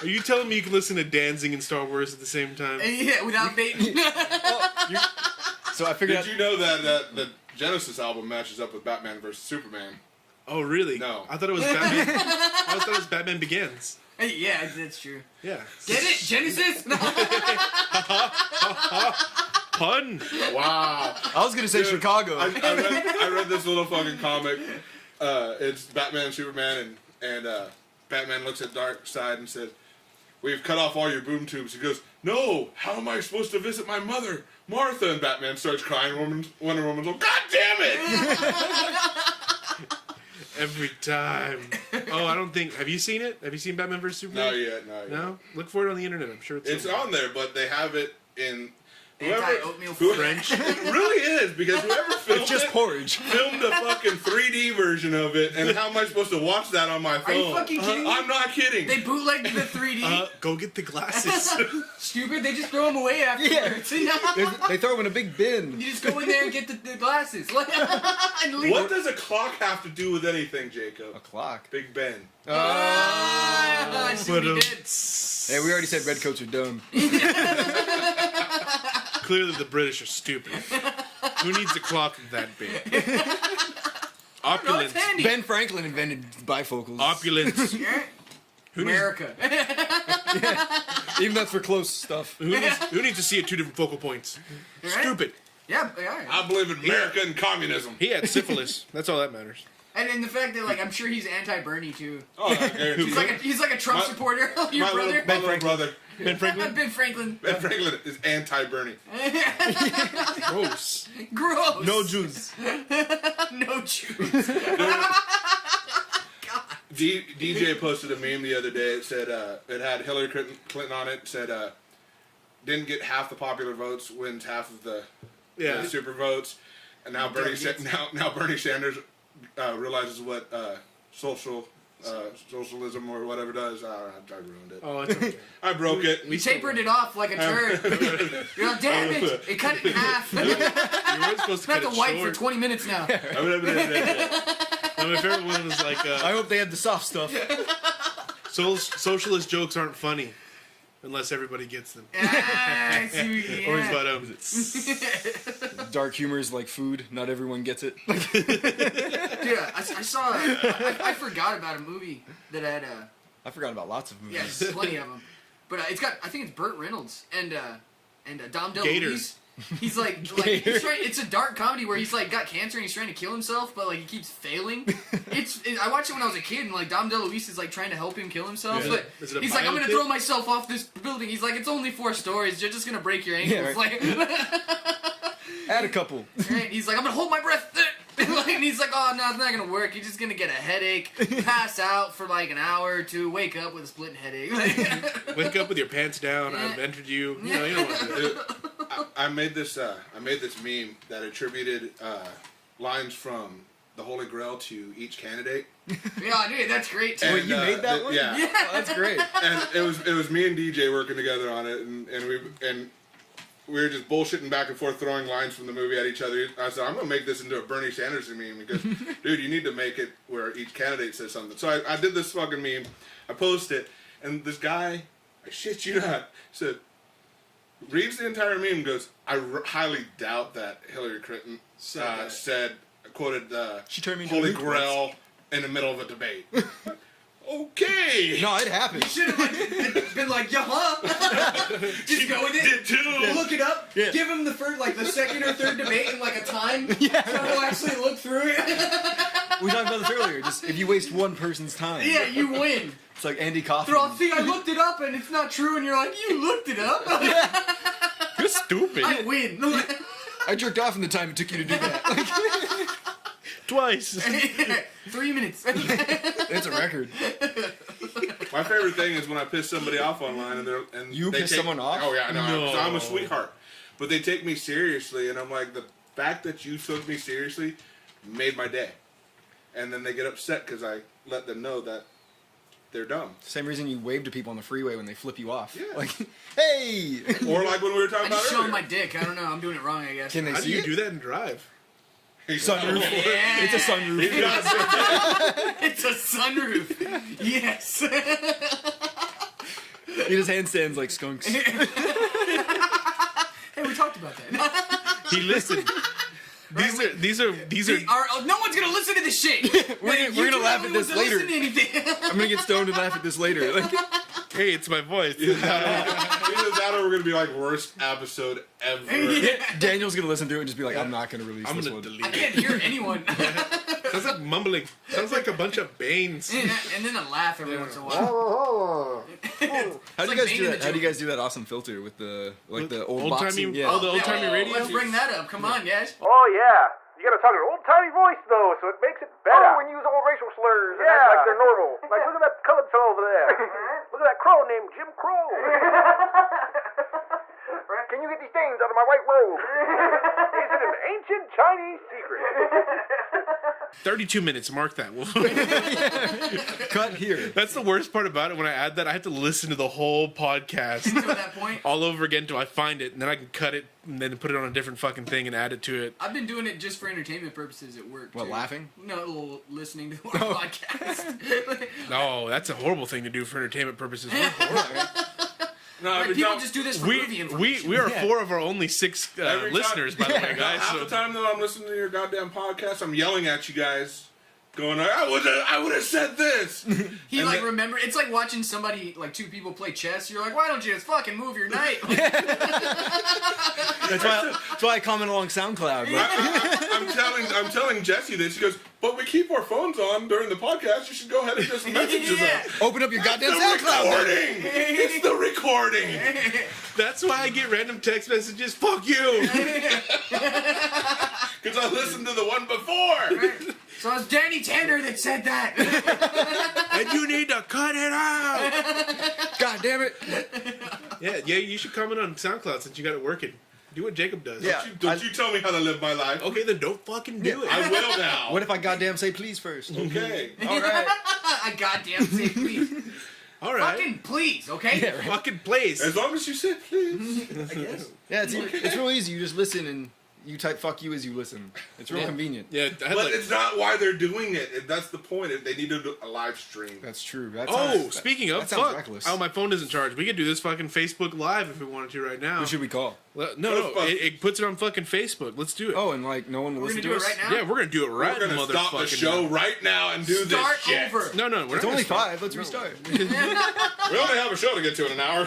Are you telling me you can listen to Dancing and Star Wars at the same time? Yeah, without baiting. So I figured out. Did you know that the Genesis album matches up with Batman vs Superman? Oh, really? No. I thought it was Batman. I thought it was Batman Begins. Yeah, that's true. Yeah. Get it? Genesis? Pun. Wow. I was gonna say Chicago. I read this little fucking comic. It's Batman and Superman, and Batman looks at Darkseid and says, "We've cut off all your boom tubes." He goes, "No, how am I supposed to visit my mother, Martha?" And Batman starts crying. Wonder Woman's like, "God damn it!" Every time. Oh, I don't think. Have you seen it? Have you seen Batman vs Superman? Not yet. No. Look for it on the internet. I'm sure It's somewhere. on there, but they have it in Anti-oatmeal French. It really is, because whoever filmed It's just it porridge. filmed a fucking 3D version of it, and how am I supposed to watch that on my phone? Are you fucking kidding me? I'm not kidding. They bootlegged the 3D. Go get the glasses. Stupid, they just throw them away afterwards. They throw them in a big bin. You just go in there and get the glasses. And leave. What does a clock have to do with anything, Jacob? A clock. Big Ben. I see what he did. Hey, we already said redcoats are dumb. Clearly, the British are stupid. Who needs a clock that big? Opulence. No, it's handy. Ben Franklin invented bifocals. Opulence. Yeah. Who needs, America. Even that's for close stuff. who needs to see at 2 different focal points? Right? Stupid. Yeah. I believe in America and communism. He had syphilis. That's all that matters. And the fact that, like, I'm sure he's anti-Bernie, too. Oh, I guarantee He's like a Trump My- supporter. Your my brother. little brother. Ben Franklin? Ben Franklin. Ben Franklin is anti-Bernie. Gross. Gross. No Jews. No Jews. DJ posted a meme the other day. It said it had Hillary Clinton on it. Said didn't get half the popular votes, wins half of the super votes, and now Bernie Sanders realizes what socialism or whatever does. I ruined it. Oh, it's okay. I broke it. We tapered it off like a turd. You're like, damn it! It cut it in half. You weren't supposed to Not cut the it white short. for 20 minutes now. No, my favorite one was like, I hope they had the soft stuff. socialist jokes aren't funny unless everybody gets them. I see, Or he's yeah. about Dark humor is like food. Not everyone gets it. Dude, I saw. I forgot about a movie that had. I forgot about lots of Yeah, movies. there's plenty of them. But it's got. I think it's Burt Reynolds and Dom Gator. DeLuise. He's like he's trying, it's a dark comedy where he's like got cancer and he's trying to kill himself, but like he keeps failing. I watched it when I was a kid, and like Dom DeLuise is like trying to help him kill himself, but he's like, I'm gonna throw myself off this building. He's like, it's only 4 stories. You're just gonna break your ankles. Like, add a couple. Right? He's like, I'm gonna hold my breath. And he's like, oh no, it's not gonna work. You're just gonna get a headache, pass out for like an hour or two, wake up with a splitting headache. Wake up with your pants down. I've entered you. You know, you don't want to do it. I made this meme that attributed lines from the Holy Grail to each candidate. Yeah, dude, that's great too. Wait, you made that one? Yeah. Yeah. Oh, that's great. And it was me and DJ working together on it, and we were just bullshitting back and forth, throwing lines from the movie at each other. I said, I'm going to make this into a Bernie Sanders meme because, dude, you need to make it where each candidate says something. So I did this fucking meme. I posted it, and this guy, I shit you not, said, reads the entire meme and goes, I highly doubt that Hillary Clinton quoted She turned me into Holy a Luke Grail in the middle of a debate. Okay. No, it happened. Should have been like, just go with it. Did too. Look it up. Yeah. Give him the second or third debate in like a time. So he'll actually look through it. We talked about this earlier. Just if you waste one person's time. Yeah, you win. It's like Andy Kaufman. They're all, see, I looked it up and it's not true, and you're like, you looked it up. You're stupid. I win. I jerked off in the time it took you to do that. Twice. 3 minutes. It's a record. My favorite thing is when I piss somebody off online and You they piss someone off? Oh yeah, No. I'm a sweetheart, but they take me seriously, and I'm like, the fact that you took me seriously made my day. And then they get upset because I let them know that they're dumb. Same reason you wave to people on the freeway when they flip you off. Yeah. Like, hey! Or like when we were I talking about just showed earlier. my dick. I don't know. I'm doing it wrong, I guess. Can they How do see you it? do that and drive? Sunroof. Yeah. It's a sunroof. It's a sunroof. Yes. He just handstands like skunks. Hey, we talked about that. He listened. These are. No one's gonna listen to this shit. We're gonna laugh at this later. Listen to anything. I'm gonna get stoned and laugh at this later. Like, Hey, it's my voice. Either that or we're gonna be like worst episode ever. Daniel's gonna listen through it and just be like, I'm not gonna release I'm this gonna one. delete I it. can't hear anyone. Sounds like mumbling. Sounds like a bunch of banes. And then a laugh every once in a while. How do you like guys Bane do in that? the How do you Joker. guys do that awesome filter with the old Old-timey- boxing? Yeah. oh, the old-timey radio? Let's bring that up. Come on, guys. Oh, yeah. You gotta talk in an old-timey voice, though, so it makes it better. Oh, and use old racial slurs. And act like they're normal. Like, look at that colored fellow over there. Look at that crow named Jim Crow. Can you get these stains out of my white robe? Is it an ancient Chinese secret? 32 minutes. Mark that. Cut here. That's the worst part about it. When I add that, I have to listen to the whole podcast To that point. all over again until I find it, and then I can cut it and then put it on a different fucking thing and add it to it. I've been doing it just for entertainment purposes at work. What, too. laughing? No, listening to our podcast. No, that's a horrible thing to do for entertainment purposes. We're horrible. No, Like, every people time, just do this for movie information. we are 4 of our only 6 Every time- listeners, by the way, guys. half So the time though I'm listening to your goddamn podcast, I'm yelling at you guys, going, I would have said this. He And like then- remember. It's like watching somebody, like 2 people play chess. You're like, why don't you just fucking move your knight? That's why I comment along SoundCloud. Like, I'm telling Jesse this. He goes, but we keep our phones on during the podcast. You should go ahead and just message Yeah. them. open up your goddamn The SoundCloud. recording. It's the recording. that's why I get random text messages. Fuck you. Because I listened to the one before. So it's Danny Tanner that said that. And you need to cut it out. God damn it. Yeah, you should comment on SoundCloud since you got it working. Do what Jacob does. Yeah. Don't you tell me how to live my life. Okay, then don't fucking do it. I will now. What if I goddamn say please first? Okay. All right. I goddamn say please. All right. Fucking please, okay? Fucking place. As long as you say please. Yeah, it's real easy. You just listen and you type "fuck you" as you listen. It's real convenient. Yeah, I had But like, it's not why they're doing it. That's the point. They need to do a live stream. That's true. That oh, sounds, speaking of, that sounds fuck. reckless. Oh, my phone isn't charged. We could do this fucking Facebook Live if we wanted to right now. Who should we call? Well, no, it puts it on fucking Facebook. Let's do it. Oh, and like no one will We're listen gonna to do us. it right now. Yeah, we're gonna do it right. We're gonna stop the show right now and do Start this shit. over. No, we're It's not only gonna start. 5. Let's restart. We only have a show to get to in an hour.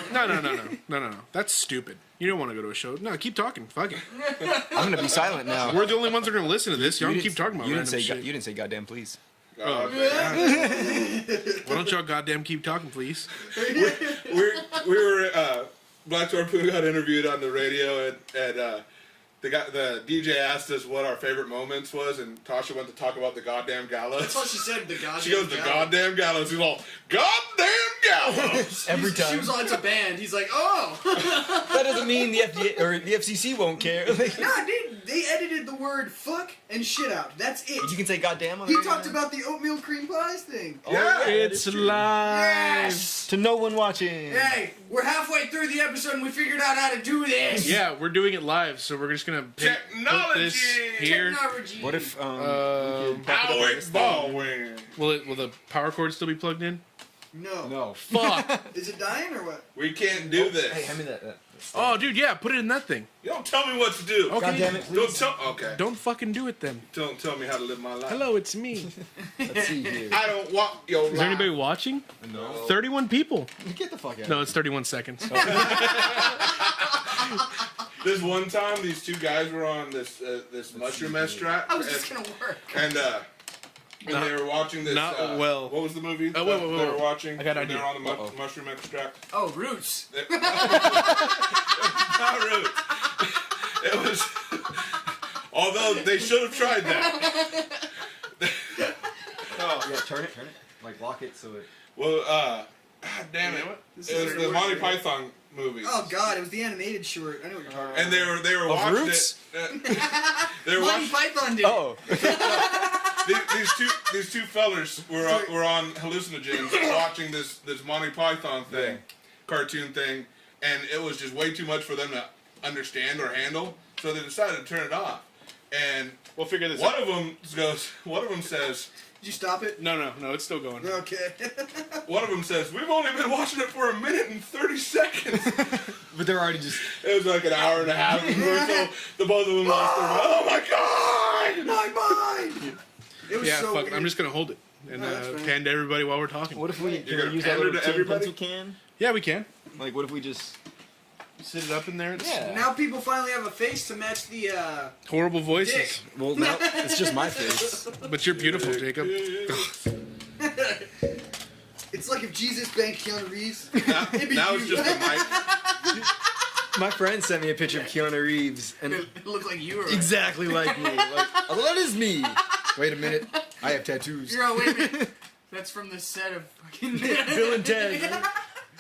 No. That's stupid. You don't want to go to a show. No, keep talking. Fuck it. I'm gonna be silent now. We're the only ones that are gonna listen to this. Y'all You keep talking about you didn't random say shit. you didn't say goddamn please. Why don't y'all goddamn keep talking, please? we were Black Torpedo got interviewed on the radio, and the DJ asked us what our favorite moments was, and Tasha went to talk about the goddamn gallows. That's all she said. The goddamn. She goes, the goddamn gallows. He's all, goddamn gallows. Every time. She was on to band. He's like, oh. That doesn't mean the FDA or the FCC won't care. Like, Nah, dude, they edited the word fuck and shit out. That's it. you can say goddamn on the He radio talked now? about the oatmeal cream pies thing. Yeah. It's live. Yes. To no one watching. Hey, we're halfway through the episode and we figured out how to do this. Yeah, we're doing it live, so we're just gonna put this Technology. here. Technology. What if Alex Baldwin. Will the power cord still be plugged in? No. No. Fuck. Is it dying or what? We can't do this. Hey, hand me that. Oh, dude, yeah, put it in that thing. You don't tell me what to do. Okay. God damn it, Don't please. tell. Okay. Don't fucking do it then. Don't tell me how to live my life. Hello, it's me. Let's see here. I don't want your life. Is there anybody watching? No. 31 people. Get the fuck out. No, it's 31 seconds. This one time, these two guys were on this mushroom extract, How is this gonna work? and Not- they were watching this. not well. What was the movie? Oh, that wait. They were watching. I got an when they idea. were on the Uh-oh. mushroom extract. Oh, Roots. Not really. It was. Although they should have tried that. Oh, yeah, turn it. Like lock it so it. Well, God damn it! You know what? It was the Monty Python movie. Oh god, it was the animated short. I know what you're talking about. And they were watching Roots? it. They were Monty watching. Python did. Oh. These two fellers were on hallucinogens watching this Monty Python thing, cartoon thing, and it was just way too much for them to understand or handle. So they decided to turn it off. And We'll figure this one out. of them goes. One of them says. Did you stop it? No, it's still going. Okay. One of them says, "We've only been watching it for 1 minute and 30 seconds." But they're already just. It was like an hour and a half before the both of them lost their mind. Oh my god! My mind! It was Yeah, so fuck. weird. I'm just gonna hold it and No, that's fine. pan to everybody while we're talking. What if we You're can gonna we use that pander little to tin everybody? pencil can? Yeah, we can. Like, what if we just? Sit it up in there. It's Yeah. Now people finally have a face to match the, horrible voices. Dick. Well, now it's just my face. But you're beautiful, Jacob. It's like if Jesus banked Keanu Reeves. Now it's just a mic. My friend sent me a picture of Keanu Reeves, and It looked like you were. exactly like me. Like, oh, that is me. Wait a minute, I have tattoos. You're all, wait a minute. That's from the set of fucking. Bill and Ted.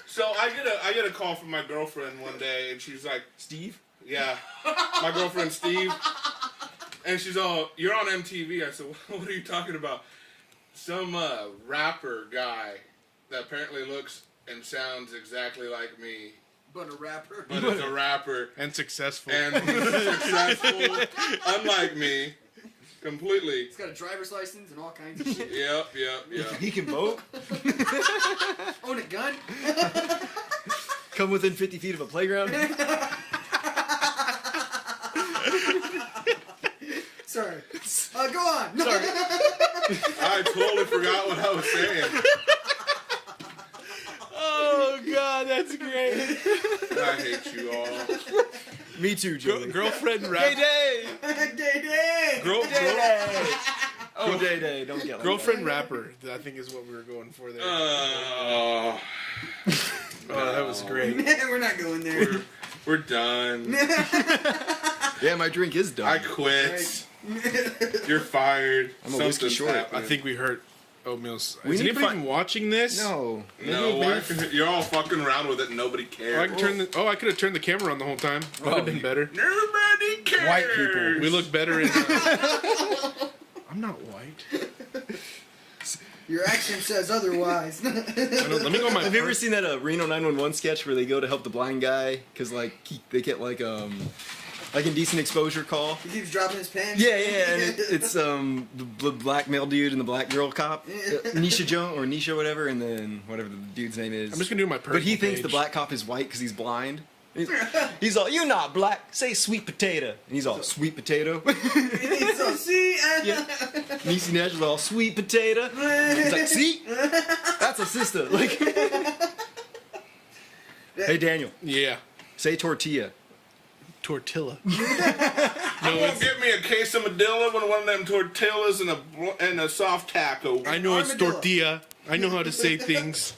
So I get a call from my girlfriend one day, and she's like, Steve. "Yeah, my girlfriend Steve," and she's all, "You're on MTV." I said, "What are you talking about?" Some rapper guy that apparently looks and sounds exactly like me, But a rapper. but is a rapper And successful. and successful, unlike me, completely. He's got a driver's license and all kinds of shit. Yep. He can vote. Own a gun. Come within 50 feet of a playground. Sorry. Go on. No. I totally forgot what I was saying. Oh God, that's great. I hate you all. Me too, Joey. Girlfriend Day rap. Day. Day. Oh, Day Day. Don't get like Girlfriend rapper. I think is what we were going for there. Oh, That was great. We're not going there. we're done. that. Yeah, my drink is done. I quit. You're fired. I'm a whiskey Something's short. happening. I think we hurt Oatmeal's. We Is need to anybody find- even watching this? No. No, you're all fucking around with it and nobody Oh, cares. I can turn the. Oh, I could have turned the camera on the whole time. That would have been better. Nobody cares. White people. We look better in. I'm not white. Your accent says otherwise. Let me go on my. Have you ever seen that Reno 911 sketch where they go to help the blind guy because like they get like indecent exposure call? He keeps dropping his pen. Yeah, and it's the black male dude and the black girl cop, Nisha Jones or whatever, and then whatever the dude's name is. I'm just gonna do my personal But he thinks page. the black cop is white because he's blind. He's all, "You're not black. Say sweet potato." And he's all, "Sweet potato." It's so, see? Yeah. Niecy Nash is all, "Sweet potato." He's like, "See? That's a sister." Like, hey Daniel, Yeah. say tortilla. Tortilla. I'm gonna get me a quesadilla with one of them tortillas and a soft taco. I know it's Armadillo. tortilla. I know how to say things.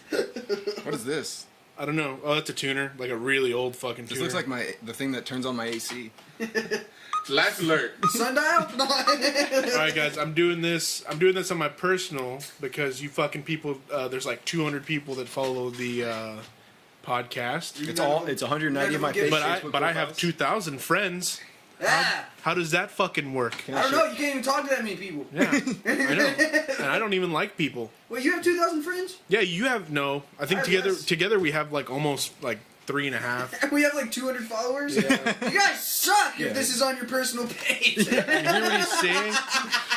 What is this? I don't know. Oh, that's a tuner. Like a really old fucking tuner. This looks like the thing that turns on my AC. Life alert. Sundial? Alright guys, I'm doing this on my personal because you fucking people, there's like 200 people that follow the podcast. It's 190 of my But Facebook But I have profiles. 2,000 friends. Ah, How does that fucking work? I don't know. You can't even talk to that many people. Yeah, I know. And I don't even like people. Wait, you have 2,000 friends? Yeah, you have no. I think I have less. together we have like almost like 3.5. And we have like 200 followers? Yeah. You guys suck Yeah. if this is on your personal page. You hear what he's saying?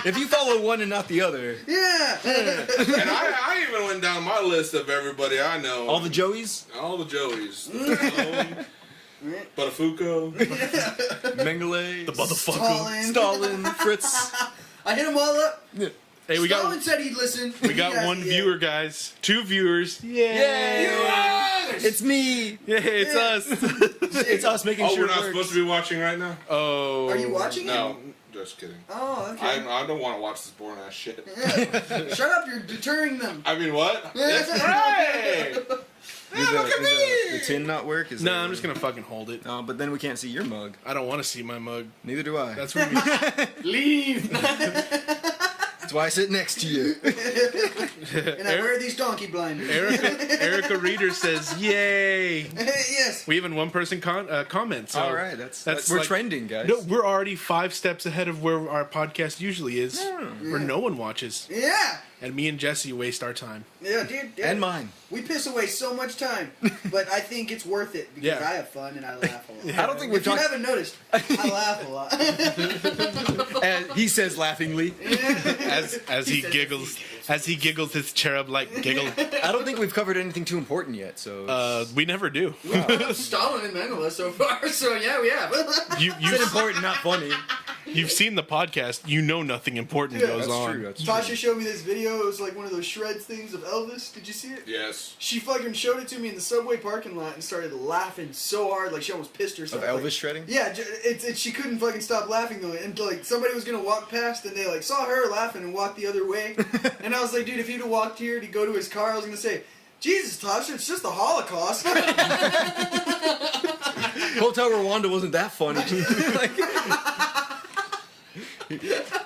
If you follow one and not the other, Yeah. And I even went down my list of everybody I know. all the Joeys, All the Joeys. Buttafuoco. Mengele, The motherfucker. Stalin, Fritz. I hit them all up. Hey, we Stalin got said he'd listen. one viewer, guys. 2 viewers. Yay! Viewers! It's me. Yay! It's us. It's us making Oh, sure we're it not works. supposed to be watching right now? Oh. Are you watching it? No, just kidding. Oh, okay. I don't want to watch this boring ass shit. Shut up, you're deterring them. I mean, what? That's right! Did the tin not work? Is No, that- I'm just gonna fucking hold it. But then we can't see your mug. I don't want to see my mug. Neither do I. That's what we. Leave. That's why I sit next to you. And I wear these donkey blinders. Erica Reader says, "Yay!" Yes. We even one person comment. So All right, we're like- trending, guys. No, we're already 5 steps ahead of where our podcast usually is, where no one watches, Yeah. and me and Jesse waste our time. Yeah, dude. Yeah. And mine. We piss away so much time, but I think it's worth it because Yeah. I have fun and I laugh a lot. I don't think we're If you talking. haven't noticed, I laugh a lot. And he says laughingly. As he giggles, his cherub-like giggle. I don't think we've covered anything too important yet. So We never do. Stalin and Mengele so far, so yeah, we have. it's important, not funny. You've seen the podcast. You know nothing important goes That's on. true. That's Tasha true. showed me this video. It was like one of those shreds things of Elvis. Did you see it? Yes. She fucking showed it to me in the subway parking lot and started laughing so hard, like she almost pissed Of herself. Elvis Like, shredding. yeah, she couldn't fucking stop laughing though, and like somebody was gonna walk past and they like saw her laughing and walked the other way, and I was like, dude, if he'd have walked here to go to his car, I was gonna say, Jesus, Tasha, it's just the Holocaust. Hotel Rwanda wasn't that funny.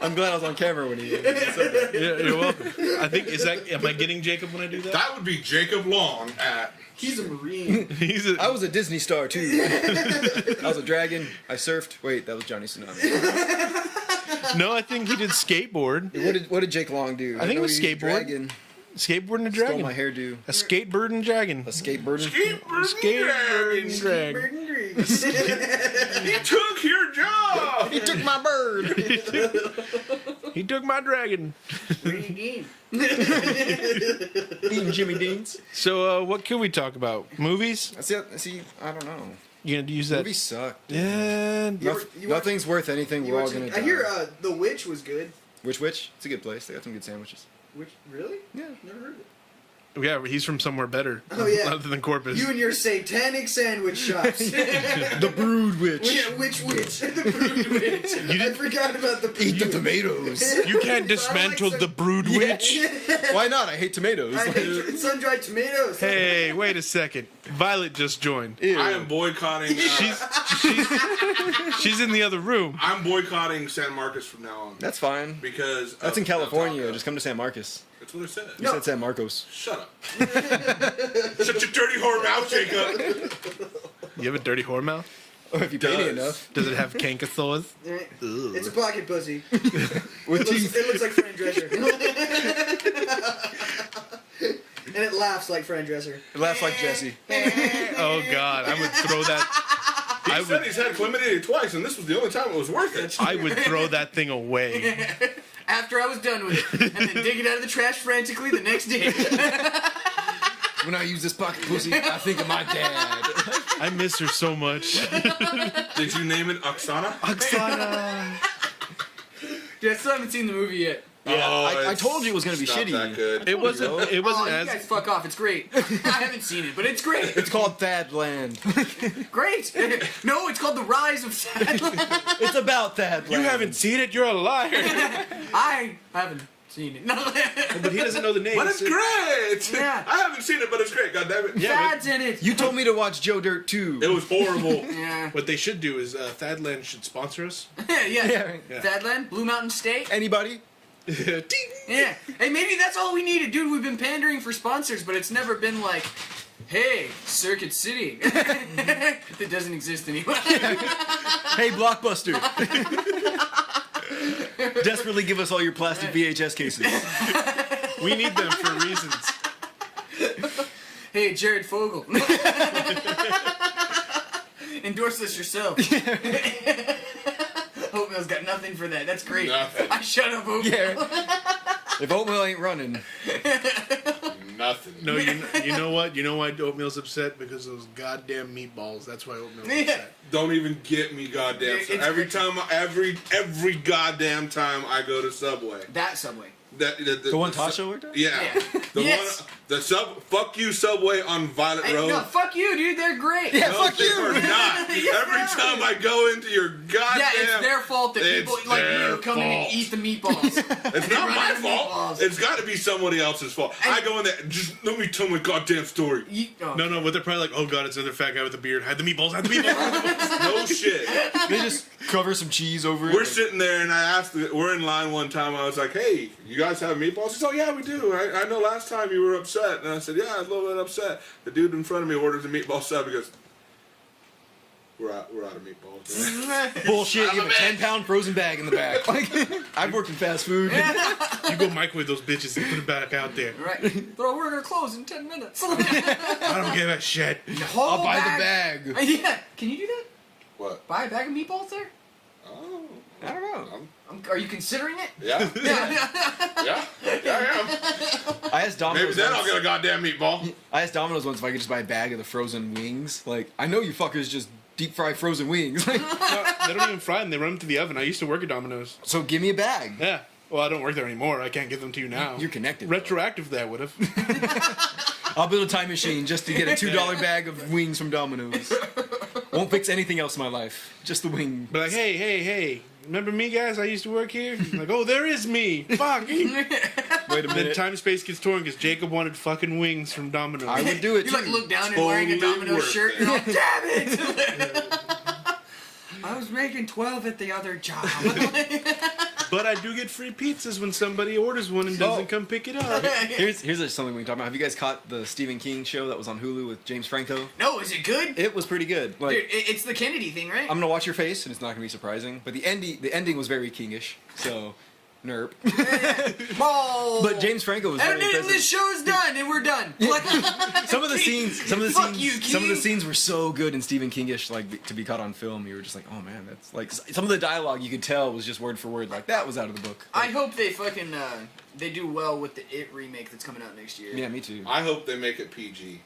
I'm glad I was on camera when he said that. Yeah, you're welcome. I think am I getting Jacob when I do that? That would be Jacob Long at... He's a Marine. I I was a Disney star too. I was a dragon. I surfed. Wait, that was Johnny Tsunami. No, I think he did skateboard. What did Jake Long do? I think it know was he was a skateboard. Dragon. Skateboard and a Stole dragon. my hairdo. A skatebird and dragon. A skateboarder. Skateboard and dragon. He took your job! He took my bird. He took my dragon. Eating Jimmy Dean's. So, what can we talk about? Movies? See, I don't know. You gonna use that? Movies suck. Yeah. Nothing's worth anything. We're all gonna die. I hear The Witch was good. Which? It's a good place. They got some good sandwiches. Which really? Yeah. Never heard of it. Yeah, he's from somewhere better. Oh, yeah. Other than Corpus. You and your satanic sandwich shops. The Brood Witch. Yeah, which witch? The brood witch. I forgot about the brood Eat the witch. tomatoes. You can't dismantle the brood witch. Why not? I hate tomatoes. I hate sun-dried tomatoes. Hey, wait a second. Violet just joined. Ew. I am boycotting... She's in the other room. I'm boycotting San Marcos from now on. That's fine. Because... That's in of California. taco. Just come to San Marcos. That's what I said. You said San Marcos. Shut up. Shut your dirty whore mouth, Jacob. You have a dirty whore mouth? Or if you pay me enough. Does it have cankersaurs? It's a pocket pussy. With teeth. It looks like Fran Drescher. And it laughs like Fran Dresser. It laughs like Jesse. Oh God, I would throw that. He said he's had chlamydia twice, and this was the only time it was worth it. I would throw that thing away. After I was done with it, and then dig it out of the trash frantically the next day. When I use this pocket pussy, I think of my dad. I miss her so much. Did you name it Oksana? Oksana. Dude, I still haven't seen the movie yet. I told you it was gonna be not shitty. that good. It wasn't. It wasn't You as. guys fuck off. It's great. I haven't seen it, but it's great. It's called Thadland. Great. No, it's called The Rise of Sadland. It's about Thadland. You haven't seen it. You're a liar. I haven't seen it. No. But he doesn't know the name. But it's great! Yeah. I haven't seen it, but it's great, goddammit. Yeah, Thad's in it. You told me to watch Joe Dirt too. It was horrible. Yeah. What they should do is Thadland should sponsor us. Yeah. Yeah. Thadland, Blue Mountain Steak. Anybody? Ding. Yeah. Hey, maybe that's all we needed, dude. We've been pandering for sponsors, but it's never been like, hey, Circuit City. That doesn't exist anymore. Hey, Blockbuster. Desperately give us all your plastic VHS cases. We need them for reasons. Hey, Jared Fogle. Endorse this yourself. Oatmeal's got nothing for that. That's great. Nothing. I shut up, Oatmeal. Yeah. If Oatmeal ain't running, Nothing. No, you know what? You know why Oatmeal's upset? Because of those goddamn meatballs. That's why Oatmeal's upset. Don't even get me goddamn. It's Every great. time, every goddamn time I go to Subway. That Subway. The one Tasha worked at? Yeah. Yeah. The Yes. one, fuck you Subway on Violet Hey, Road. no, fuck you, dude. They're great. Yeah, No, fuck they you. are not. Yes, Every they are. time I go into your goddamn. Yeah, it's their fault that It's people like their you come in and fault. eat the meatballs. It's They not run my out of fault. meatballs. It's got to be somebody else's fault. And- I go in there. Just let me tell my goddamn story. Oh. No, but they're probably like, oh god, it's another fat guy with a beard. Hide the meatballs. Hide the meatballs. No shit. they just cover some cheese over it. We're sitting there, and I asked. We're in line one time. I was like, "Hey, you guys have meatballs?" He said, "Oh yeah, we do. I know last time you were upset." And I said, "Yeah, I was a little bit upset." The dude in front of me orders a meatball sub. He goes, "We're out of meatballs." Man." Bullshit. You Son have of a a 10-pound frozen bag in the back. Like, I've worked in fast food. You go microwave those bitches and put it back out there. Right. Bro, we're gonna close in 10 minutes. I don't give a shit. I'll buy the bag. Yeah. Can you do that? What? Buy a bag of meatballs there? Oh, I don't know. Are you considering it? yeah, Yeah. yeah, I am. I asked Domino's. Maybe then I'll once- get a goddamn meatball. I asked Domino's once if I could just buy a bag of the frozen wings. Like, I know you fuckers just deep fry frozen wings. Like, No, they don't even fry them. They run them to the oven. I used to work at Domino's. so give me a bag. Yeah. Well, I don't work there anymore. I can't give them to you now. You're connected. Retroactively, I would have. I'll build a time machine just to get a $2 bag of wings from Domino's. Won't fix anything else in my life. Just the wing. But like, hey, remember me, guys? I used to work here. Like, oh, there is me. Fuck. Wait a Then minute. time and space gets torn because Jacob wanted fucking wings from Domino's. I would do it You too. like look down and wearing a Totally Domino's worth shirt it. and all, damn it! I was making 12 at the other job. But I do get free pizzas when somebody orders one and doesn't come pick it up. Here's something we can talk about. Have you guys caught the Stephen King show that was on Hulu with James Franco? No, is it good? It was pretty good. Like, Dude, it's the Kennedy thing, right? I'm gonna watch your face, and it's not gonna be surprising. But the ending was very Kingish. So, nerp. Whoa. But James Franco was very And then this impressive. show's done, and we're done. Some of the scenes, Fuck you, King. some of the scenes were so good in Stephen Kingish, like to be caught on film. You were just like, oh man, that's like some of the dialogue you could tell was just word for word, like that was out of the book. I hope they fucking they do well with the It remake that's coming out next year. Yeah, me too. I hope they make it PG.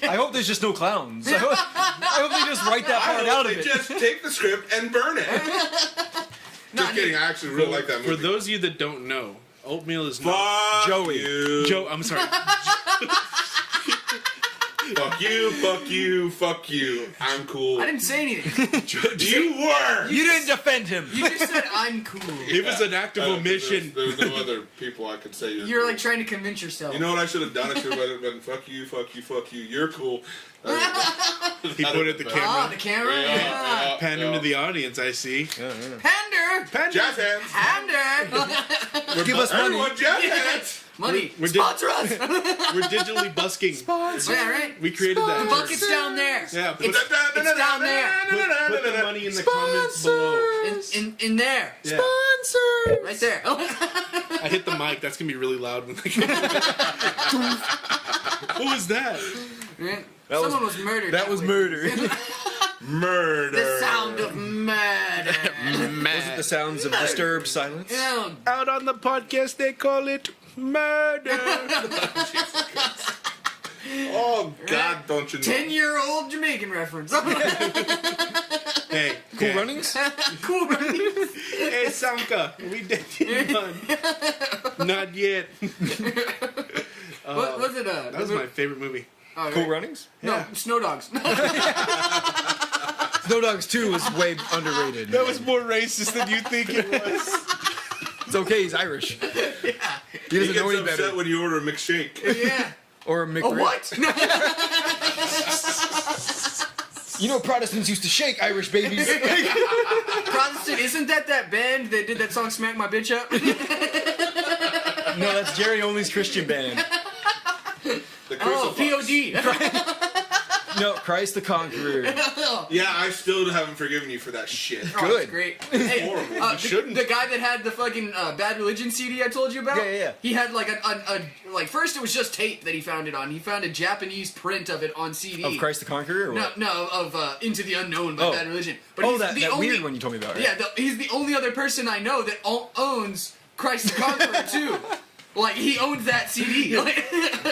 I hope there's just no clowns. I hope they just write that I part hope out of they it. just take the script and burn it. No, Just kidding. I actually really like that For movie. those of you that don't know, Oatmeal is not... Fuck Joey. you. Joe, I'm sorry. Fuck you, fuck you, fuck you. I'm cool. I didn't say anything. You were! You didn't defend him. You just said I'm cool. It was an act of omission. There's no other people I could say You're cool. like trying to convince yourself. You know what I should have done? I should have been fuck you, fuck you, fuck you. You're cool. He put it at the Ah, camera. the camera. Yeah. Pandering to the audience, I see. Pander. Jazz hands. Pander. Give us money. Everyone, jazz hands. Money. We're Sponsor us. We're digitally busking. Yeah, right. We created The that. bucket's down there. Yeah, put, It's down there. put the money in the comments below. In there. Yeah. Right there. I hit the mic. That's gonna be really loud. When they Who was that? Someone was murdered. That was murder. Murder. The sound of murder. Was it the sounds of disturbed silence? Yeah. Out on the podcast, they call it murder. Oh, God, don't you know? 10-year-old Jamaican reference. Hey, Cool Runnings? Cool Runnings. Hey, Sanka, we dating fun. Not yet. What was it? That was my favorite movie. Oh, Cool right. Runnings? No, Yeah. Snow Dogs. Snow Dogs 2 was way underrated. That was more racist than you think it was. It's okay, he's Irish. Yeah. He He doesn't gets know any upset better. when you order a McShake. Yeah. Or a A McRib. what? You know Protestants used to shake Irish babies. Protestant, isn't that band that did that song Smack My Bitch Up? No, that's Jerry Only's Christian band. The Oh, Crucifix. POD. No, Christ the Conqueror. Yeah, I still haven't forgiven you for that shit. Oh, Good. it's great. Hey, Horrible. the, shouldn't. the guy that had the fucking Bad Religion CD I told you about? Yeah. He had like like first it was just tape that he found it on. He found a Japanese print of it on CD. Of Christ the Conqueror? Or No, what? no, of Into the Unknown by Oh. Bad Religion. But Oh, he's that the only, weird one you told me about, right? Yeah, he's the only other person I know that owns Christ the Conqueror too. Like he owns that CD. Like,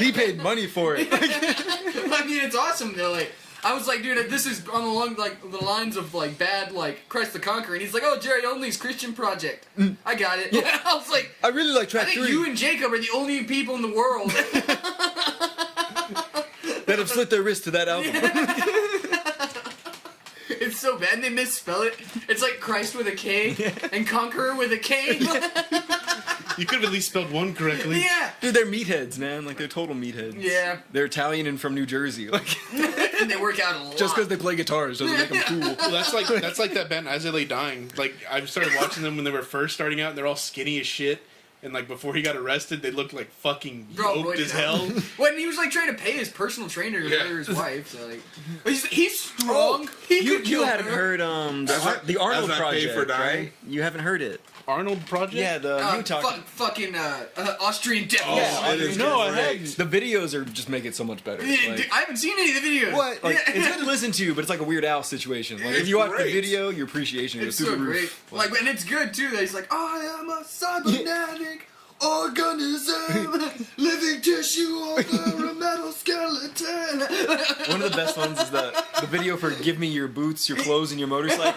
He paid money for it. I mean, it's awesome. They're like, I was like, dude, this is on along like the lines of like bad, like Christ the Conqueror, and he's like, oh, Jerry Only's Christian Project. I got it. I was like, I really like I track think 3 you and Jacob are the only people in the world. that have slit their wrist to that album. It's so bad, and they misspell it. It's like Christ with a K and Conqueror with a K. You could have at least spelled one correctly. Yeah. Dude, they're meatheads, man. Like, they're total meatheads. Yeah. They're Italian and from New Jersey. Like, And they work out a lot. just because they play guitars doesn't make them cool. Well, that's like that band As I Lay Dying. Like I started watching them when they were first starting out, and they're all skinny as shit. And like before he got arrested, they looked like fucking Bro, yoked as hell. When he was like trying to pay his personal trainer to Yeah. murder his wife, so like he's strong. He You could kill haven't her. heard the Arnold As I Pay Project, for Dying? right? You haven't heard it. Arnold Project. Yeah, the Utah. Fucking Austrian death. Oh, Yeah. it is No, I great. hadn't. The videos are just make it so much better. Dude, Like, I haven't seen any of the videos. what? Like, Yeah. it's good to listen to, but it's like a Weird Al situation. Like, if It's you watch great. the video, your appreciation goes It's through so the roof. great. Like, and it's good too. That he's like, I am a cybernetic organism, living tissue over a metal skeleton. One of the best ones is the video for "Give Me Your Boots, Your Clothes, and Your Motorcycle."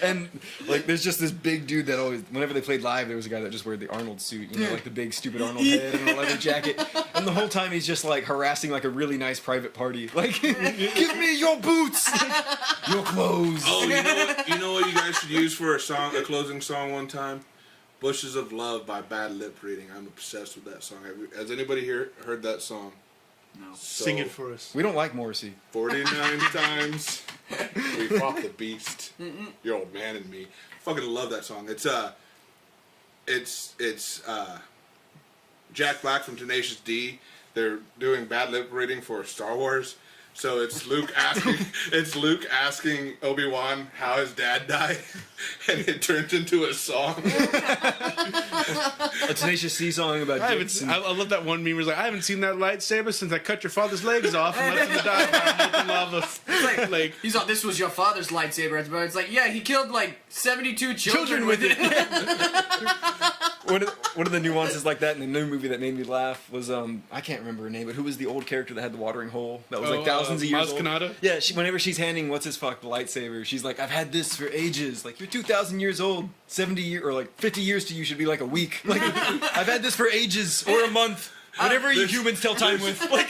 And like, there's just this big dude that always, whenever they played live, there was a guy that just wore the Arnold suit, you know, like the big stupid Arnold head and a leather jacket, and the whole time he's just like harassing like a really nice private party, like, "Give me your boots, your clothes." Oh, you know what you guys should use for a closing song one time? Bushes of Love by Bad Lip Reading. I'm obsessed with that song. Has anybody here heard that song? No. Sing it for us. We don't like Morrissey. 49 times we fought the beast. Your old man and me. Fucking love that song. It's Jack Black from Tenacious D. They're doing Bad Lip Reading for Star Wars. So it's Luke asking Obi-Wan how his dad died, and it turns into a song. A Tenacious D song about dicks. I love that one meme where it's like, I haven't seen that lightsaber since I cut your father's legs off and left him to die by molten lava. Like, He's like, this was your father's lightsaber. But it's like, yeah, he killed like 72 children with it. One of the nuances like that in the new movie that made me laugh was I can't remember her name, but who was the old character that had the watering hole that was like thousands of years Maz old? Kanata? Yeah, whenever she's handing the lightsaber, she's like, "I've had this for ages. Like, you're 2,000 years old. 70 years or like 50 years to you should be like a week. Like, I've had this for ages or a month. Whatever you humans tell time with." Like,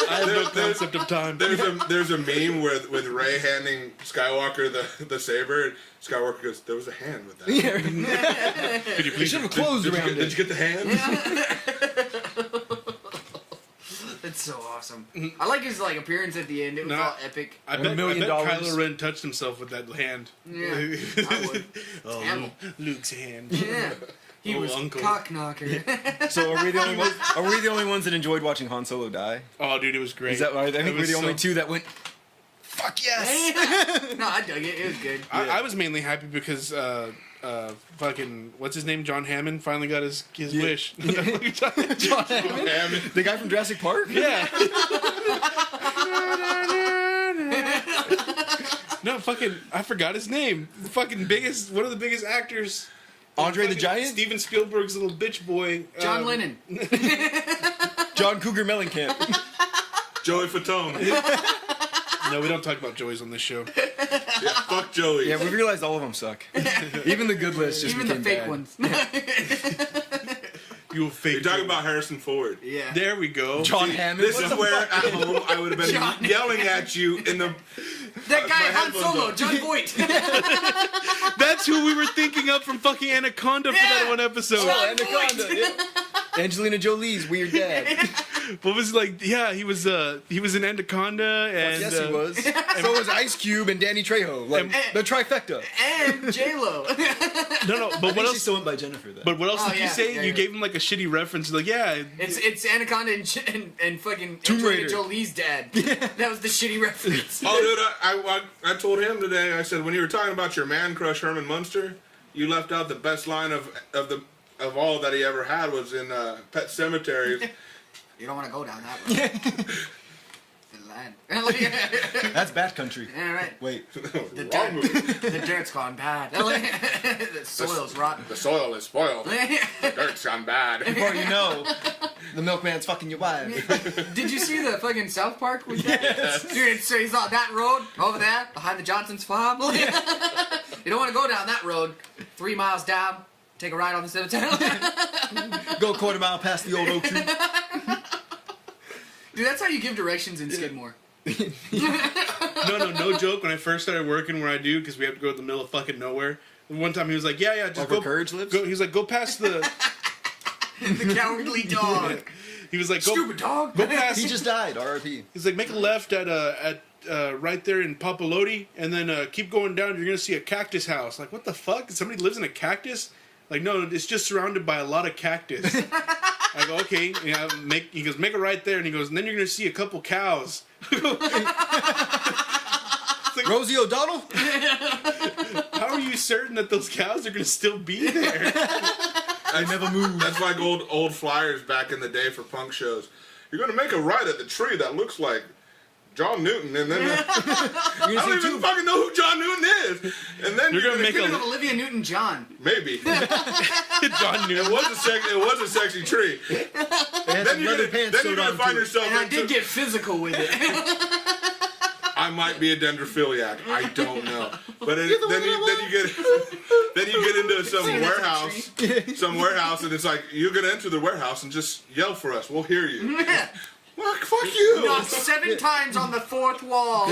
I have no concept of time. There's a meme with Rey handing Skywalker the saber. And Skywalker goes, "There was a hand with that." yeah, Could you they please? should have closed Did around you it. get the hand? It's so awesome. I like his like appearance at the end. It was No. all epic. I $1 bet million. Kylo Ren touched himself with that hand. Yeah, I would. Oh, Damn. Luke's hand. Yeah. He Oh, was uncle. cock knocker. So are we the only ones? Are we the only ones that enjoyed watching Han Solo die? Oh, dude, it was great. Is that why? I think It we're was the only so- two that went. Fuck yes. No, I dug it. It was good. I was mainly happy because fucking what's his name, John Hammond, finally got his wish. John Hammond? The guy from Jurassic Park? Yeah. No, fucking, I forgot his name. The fucking biggest, one of the biggest actors. Andre the Fucking Giant? Steven Spielberg's little bitch boy. John Lennon. John Cougar Mellencamp. Joey Fatone. No, we don't talk about Joey's on this show. Yeah, fuck Joey. Yeah, we realized all of them suck. Even the good list just Even the became fake bad. ones. You fake. You're talking about Harrison Ford. Yeah. There we go. John Hammond. This is where at home I would have been John. yelling at you in the. That guy My Han headphones Solo, on. John Voight. That's who we were thinking of from fucking Anaconda for that Yeah. one episode. John Anaconda. Yeah. Angelina Jolie's weird dad. What was like? Yeah, he was in Anaconda, and Yes, he was. So was Ice Cube and Danny Trejo. Like the trifecta. And J-Lo. No, but I what think she else? still went by Jennifer though. But what else Oh, did you yeah, say? yeah, You yeah. gave him like a shitty reference. Like, yeah, It's Anaconda and fucking Tomb Angelina Raider. Jolie's dad. That was the shitty reference. Oh, dude, I told him today. I said when you were talking about your man crush Herman Munster, you left out the best line of all that he ever had was in Pet Sematary. You don't want to go down that road. The land. That's Bat Country. Yeah, right. Wait. The Wrong movie. The dirt's gone bad. The soil's rotten. The soil is spoiled. The dirt's gone bad. Before you know, the milkman's fucking your wife. Did you see the fucking South Park with that? Yes. Dude, so he's on that road over there behind the Johnson's farm. You don't want to go down that road. 3 miles down. Take a ride on the cemetery. Go a quarter mile past the old oak tree. Dude, that's how you give directions in Skidmore. no joke. When I first started working where I do, because we have to go to the middle of fucking nowhere. One time he was like, yeah, just Where go. Courage lives? Go, he's like, go past the. The cowardly dog. He was like, go. Stupid dog. Go past. He just died. R.I.P. He's like, make a left at right there in Papalote, and then keep going down. You're gonna see a cactus house. Like, what the fuck? Somebody lives in a cactus? Like, no, it's just surrounded by a lot of cactus. I go, okay. Yeah, he goes, make a right there, and he goes, and then you're gonna see a couple cows. Rosie O'Donnell? How are you certain that those cows are gonna still be there? I never moved. That's like old flyers back in the day for punk shows. You're gonna make a right at the tree that looks like John Newton, and then I don't even fucking know who John Newton is. And then You're gonna make Thinking of Olivia Newton-John. maybe. John Newton. It was a sexy tree. Then you're gonna find yourself. And I did get physical with it. I might be a dendrophiliac. I don't know. But then you get into some warehouse, and it's like you're gonna enter the warehouse and just yell for us. We'll hear you. Fuck you. Knock 7 times on the 4th wall.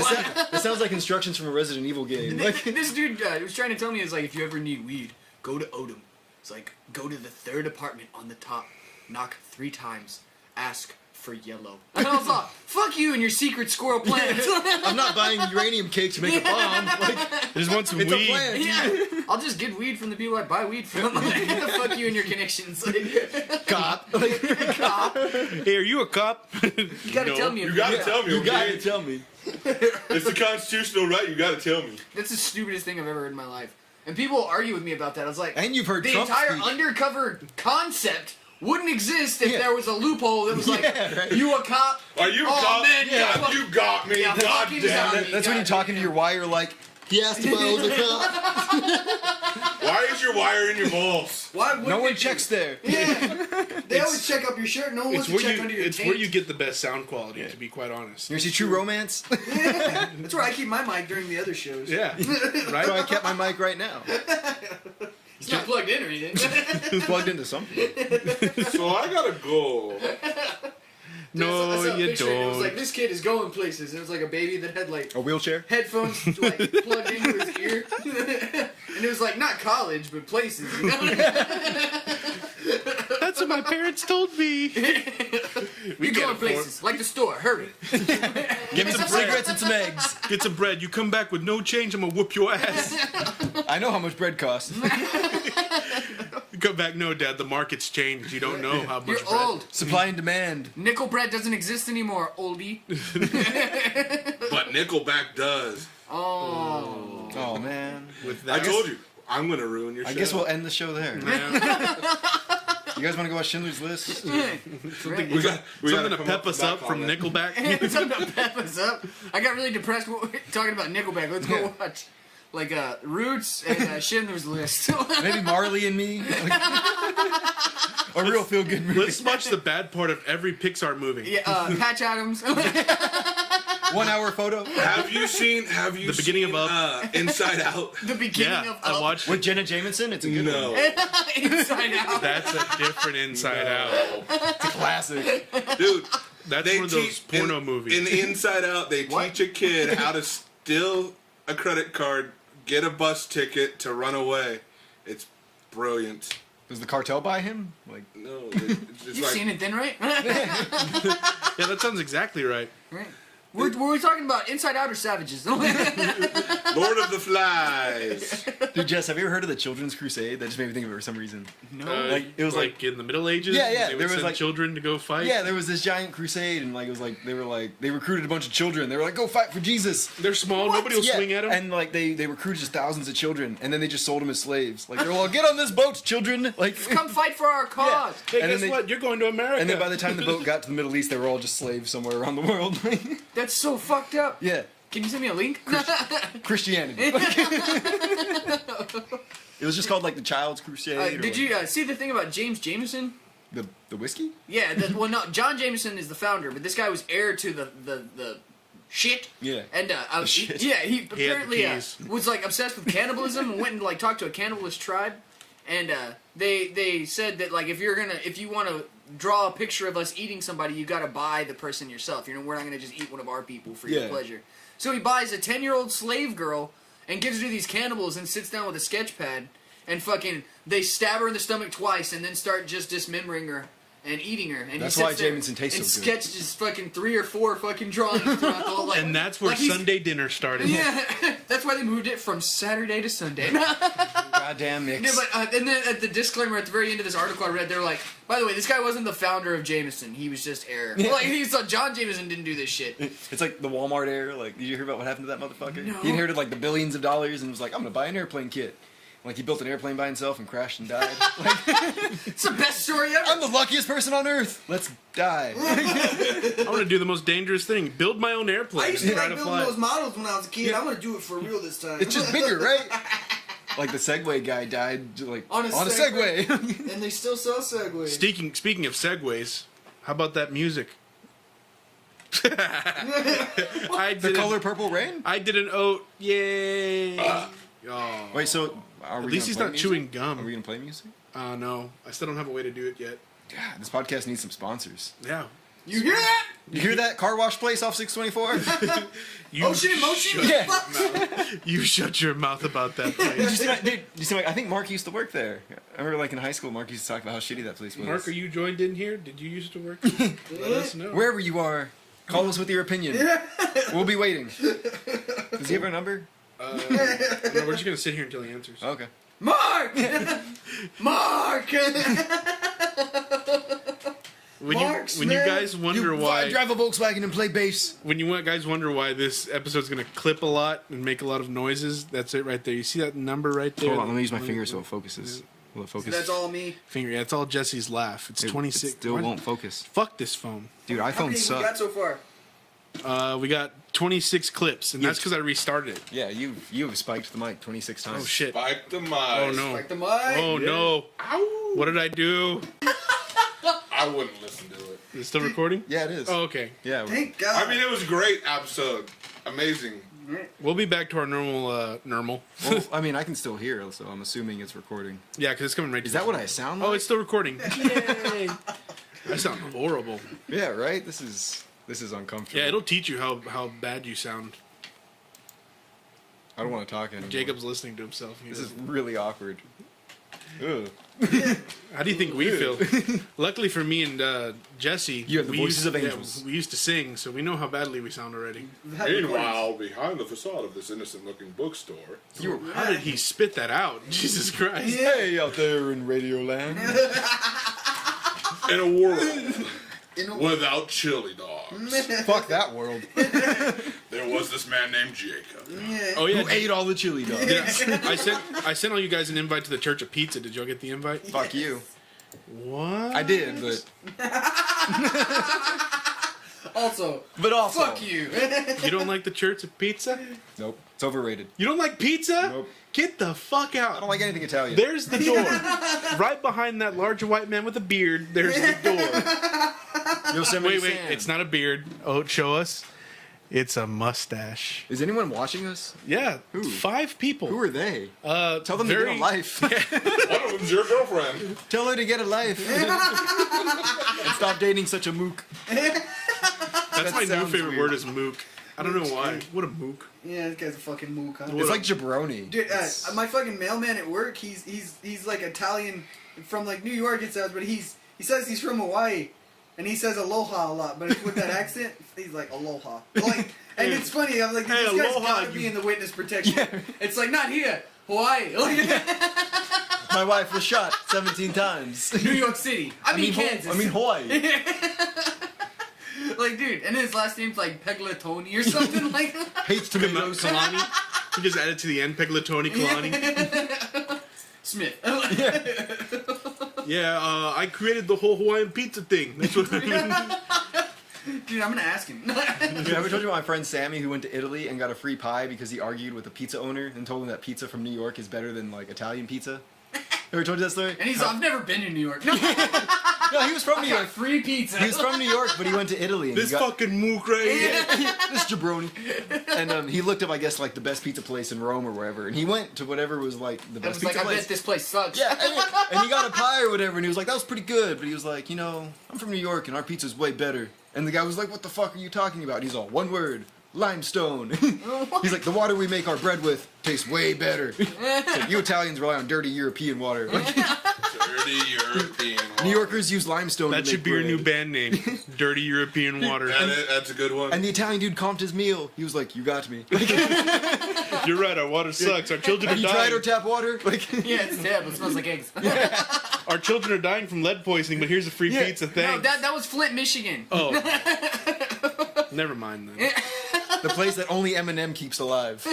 This sounds like instructions from a Resident Evil game. Like, This dude was trying to tell me, is like, if you ever need weed, go to Odom. It's like, go to the 3rd apartment on the top, knock 3 times, ask for yellow. And I was like, fuck you and your secret squirrel plans. I'm not buying uranium cake to make a bomb. Like, I just want some it's weed. a plan. Yeah, I'll just get weed from the people I buy weed from. Fuck you and your connections. Cop. Cop. Hey, are you a cop? You gotta tell me. You gotta tell me. You Okay? gotta tell me. It's the constitutional right. You gotta tell me. That's the stupidest thing I've ever heard in my life. And people argue with me about that. I was like, And you've heard the Trump entire speak. undercover concept wouldn't exist if Yeah. there was a loophole that was like, Yeah, right. you a cop? Are you a Oh, cop? man, yeah, fuck- you got me. Yeah, God fucking damn got it. me. That's when you're talking to your wire like, he asked if I was a cop. Why is your wire in your balls? Why would No one they checks there. Yeah. They always check up your shirt. No one wants to check under your It's taint. where you get the best sound quality, to be quite honest. You ever see True Romance? That's where I keep my mic during the other shows. Yeah. Right? So I kept my mic right now. It's not plugged in or anything. It's plugged into something. So I gotta go. No, I saw a you picture, and It was don't. like, this kid is going places. And it was like a baby that had like A wheelchair? headphones like plugged into his ear. And it was like, not college, but places. You know? That's what my parents told me. You're going places. Like the store. Hurry. Give me some cigarettes and some eggs. Get some bread. You come back with no change, I'm gonna whoop your ass. I know how much bread costs. You come back, no, Dad. The market's changed. You don't know how much. You're bread. old. Supply and demand. Nickel bread doesn't exist anymore, oldie. But Nickelback does. Oh. Oh, man. With I that, told you. I'm gonna ruin your show. I guess we'll end the show there. You guys want to go watch Schindler's List? We got something to come pep us back up on from that. Nickelback. Something to pep us up. I got really depressed talking about Nickelback. Let's go watch like Roots and Schindler's List. Maybe Marley and Me? Like, A real feel good movie. Let's watch the bad part of every Pixar movie. Yeah, Patch Adams. 1 hour photo. Have you seen The beginning of Up? Inside Out? The beginning Yeah, of I Up. watched With it. Jenna Jameson, it's a good No. one. Inside Out. That's a different Inside Out. It's a classic. Dude, That's they one of those teach porno in, movies. In Inside Out, they teach a kid how to steal a credit card, get a bus ticket to run away. It's brilliant. Does the cartel buy him? Like, No, it's You've like seen it then, right? Yeah, that sounds exactly right. Right. Were we talking about Inside Out or Savages? Lord of the Flies. dude, Jess, have you ever heard of the Children's Crusade? That just made me think of it for some reason. No. Like, it was like- in the Middle Ages. Yeah, yeah, They would there was send like- children to go fight. Yeah, there was this giant crusade, and like it was like they recruited a bunch of children. They were like, "Go fight for Jesus." They're small. Nobody will Yeah, swing at them. and like they recruited just thousands of children, and then they just sold them as slaves. Like they're all, "Get on this boat, children!" Like, Come fight for our cause. Hey, and then guess they- what? You're going to America. and then by the time the boat got to the Middle East, they were all just slaves somewhere around the world. That's so fucked up. Yeah, Can you send me a link? Christianity. It was just called like the Child's Crusade. or, Did like, you see the thing about James Jameson? the whiskey? Yeah, well, no, John Jameson is the founder, but this guy was heir to the shit. Yeah. And The shit. he the apparently keys. was like obsessed with cannibalism and went and like talked to a cannibalist tribe, and they said that like if you want to draw a picture of us eating somebody, you got to buy the person yourself. You know, we're not gonna just eat one of our people for your Yeah. pleasure. So he buys a 10-year-old slave girl and gives her to these cannibals and sits down with a sketch pad and fucking they stab her in the stomach twice and then start just dismembering her and eating her. And That's he sits why there Jameson tastes and so good. sketches fucking 3 or 4 fucking drawings throughout the whole like. and that's where like he's- Sunday dinner started. Yeah, that's why they moved it from Saturday to Sunday. Goddamn mix. Yeah, but and then at the disclaimer at the very end of this article I read, they're like, by the way, this guy wasn't the founder of Jameson. He was just heir. Yeah. Like he thought John Jameson didn't do this shit. It's like the Walmart heir. Like, did you hear about what happened to that motherfucker? No. He inherited like the billions of dollars and was like, "I'm gonna buy an airplane kit." Like he built an airplane by himself and crashed and died. Like, It's the best story ever. I'm the luckiest person on earth. Let's die. I want to do the most dangerous thing: build my own airplane. I used and to try like to building fly. those models when I was a kid. I'm gonna do it for real this time. It's just bigger, right? Like the Segway guy died like On a Segway. and they still sell Segways. Speaking of segues, how about that music? I The did color an, purple rain. I did an oat. Yay! Oh. Wait, so are we? At least he's gonna not play chewing music? gum. Are we gonna play music? No, I still don't have a way to do it yet. God, this podcast needs some sponsors. Yeah. You hear that? You hear that car wash place off 624? You Motion. shut- Yeah. You shut your mouth about that Did place. you see that? Dude, you see, like, I think Mark used to work there. I remember, like in high school, Mark used to talk about how shitty that place was. Mark, are you joined in here? Did you used to work? Let us know. Wherever you are, call us with your opinion. We'll be waiting. Does he have our number? No, we're just gonna sit here until he answers. Okay. Mark! Mark! When Marks, you man. guys wonder I why drive a Volkswagen and play bass. guys wonder why this episode's gonna clip a lot and make a lot of noises, that's it right there. You see that number right there? Hold on, let me use my finger so it focuses. Will it focus? That's all me. Finger. Yeah, it's all Jesse's laugh. It's 26. It still Why- won't focus. Fuck this phone. Dude, How many iPhones we got suck. so far? We got 26 clips, and that's because I restarted it. Yeah, you've spiked the mic 26 times. Oh shit. Spike the mic. Oh no. Like the mic. Oh no. Ow. What did I do? I wouldn't listen to it. Is it still recording? Yeah, it is. Oh, okay. Yeah. Thank God. I mean, it was a great episode. Amazing. We'll be back to our normal. Well, I mean, I can still hear, so I'm assuming it's recording. Yeah, because it's coming right. Is to that the what phone. I sound like? Oh, it's still recording. Yay! I sound horrible. Yeah, right? This is uncomfortable. Yeah, it'll teach you how bad you sound. I don't want to talk anymore. Jacob's listening to himself. He This is doesn't- really awkward. Ugh. How do you think we feel? Luckily for me and Jesse, You have the we voices used- of yeah, angels. we used to sing, so we know how badly we sound already. Meanwhile, behind the facade of this innocent-looking bookstore, How did he spit that out? Jesus Christ! Hey, out there in Radio Land. in a world without chili dogs, Fuck that world. there was this man named Jacob. Oh yeah, Who ate all the chili dogs? I sent all you guys an invite to the Church of Pizza. Did y'all get the invite? Fuck you. What? I did, but Also, But also, fuck you. You don't like the Church of Pizza? Nope, it's overrated. You don't like pizza? Nope. Get the fuck out. I don't like anything Italian. There's the door. Right behind that large white man with a beard, there's the door. Yosemite Wait, Sam. it's not a beard. Oh, show us. It's a mustache. Is anyone watching us? Yeah, Who? 5 people. Who are they? Tell them to very- get a life. One of them's your girlfriend. Tell her to get a life. Stop dating such a mook. That's my new sounds favorite weird. word is mook. I don't know why. What a mook. Yeah, this guy's a fucking mook, huh? It's like jabroni. Dude, my fucking mailman at work, he's like Italian from like New York, it sounds, but he says he's from Hawaii, and he says aloha a lot, but with that accent, he's like aloha. Like, and it's funny. I'm like, Hey, this guy's aloha, gotta be in the witness protection. It's like not here, Hawaii, My wife was shot 17 times. New York City. I mean Kansas. Hawaii. Like, dude, and his last name's like Peglatoni or something like that. Hates tomatoes. Kalani. You just added to the end Peglatoni Kalani. Smith. Yeah, I created the whole Hawaiian pizza thing. That's what I mean. Dude, I'm gonna ask him. Dude, have I ever told you about my friend Sammy who went to Italy and got a free pie because he argued with a pizza owner and told him that pizza from New York is better than like Italian pizza? Ever told you that story? And he's, I've never been to New York. No, No, he was from New got York. free pizza. He was from New York, but he went to Italy and This he got fucking mook right here. this jabroni. And he looked up, I guess, like the best pizza place in Rome or wherever, and he went to whatever was like the I best was like, pizza I place. bet this place sucks. Yeah, and he got a pie or whatever, and he was like, that was pretty good. But he was like, you know, I'm from New York, and our pizza's way better. And the guy was like, what the fuck are you talking about? And he's all, one word, limestone. He's like, the water we make our bread with tastes way better. So you Italians rely on dirty European water. Like, Dirty European water. New Yorkers use limestone That to should make be your bread. new band name. Dirty European Water. That's a good one. And the Italian dude comped his meal. He was like, you got me. You're right, our water sucks. Our children are Have you tried dying. our tap water? Like, Yeah, it's terrible. It smells like eggs. Our children are dying from lead poisoning, but here's a free Yeah. pizza. No, Thanks. that was Flint, Michigan. Oh. Never mind then. the place that only Eminem keeps alive.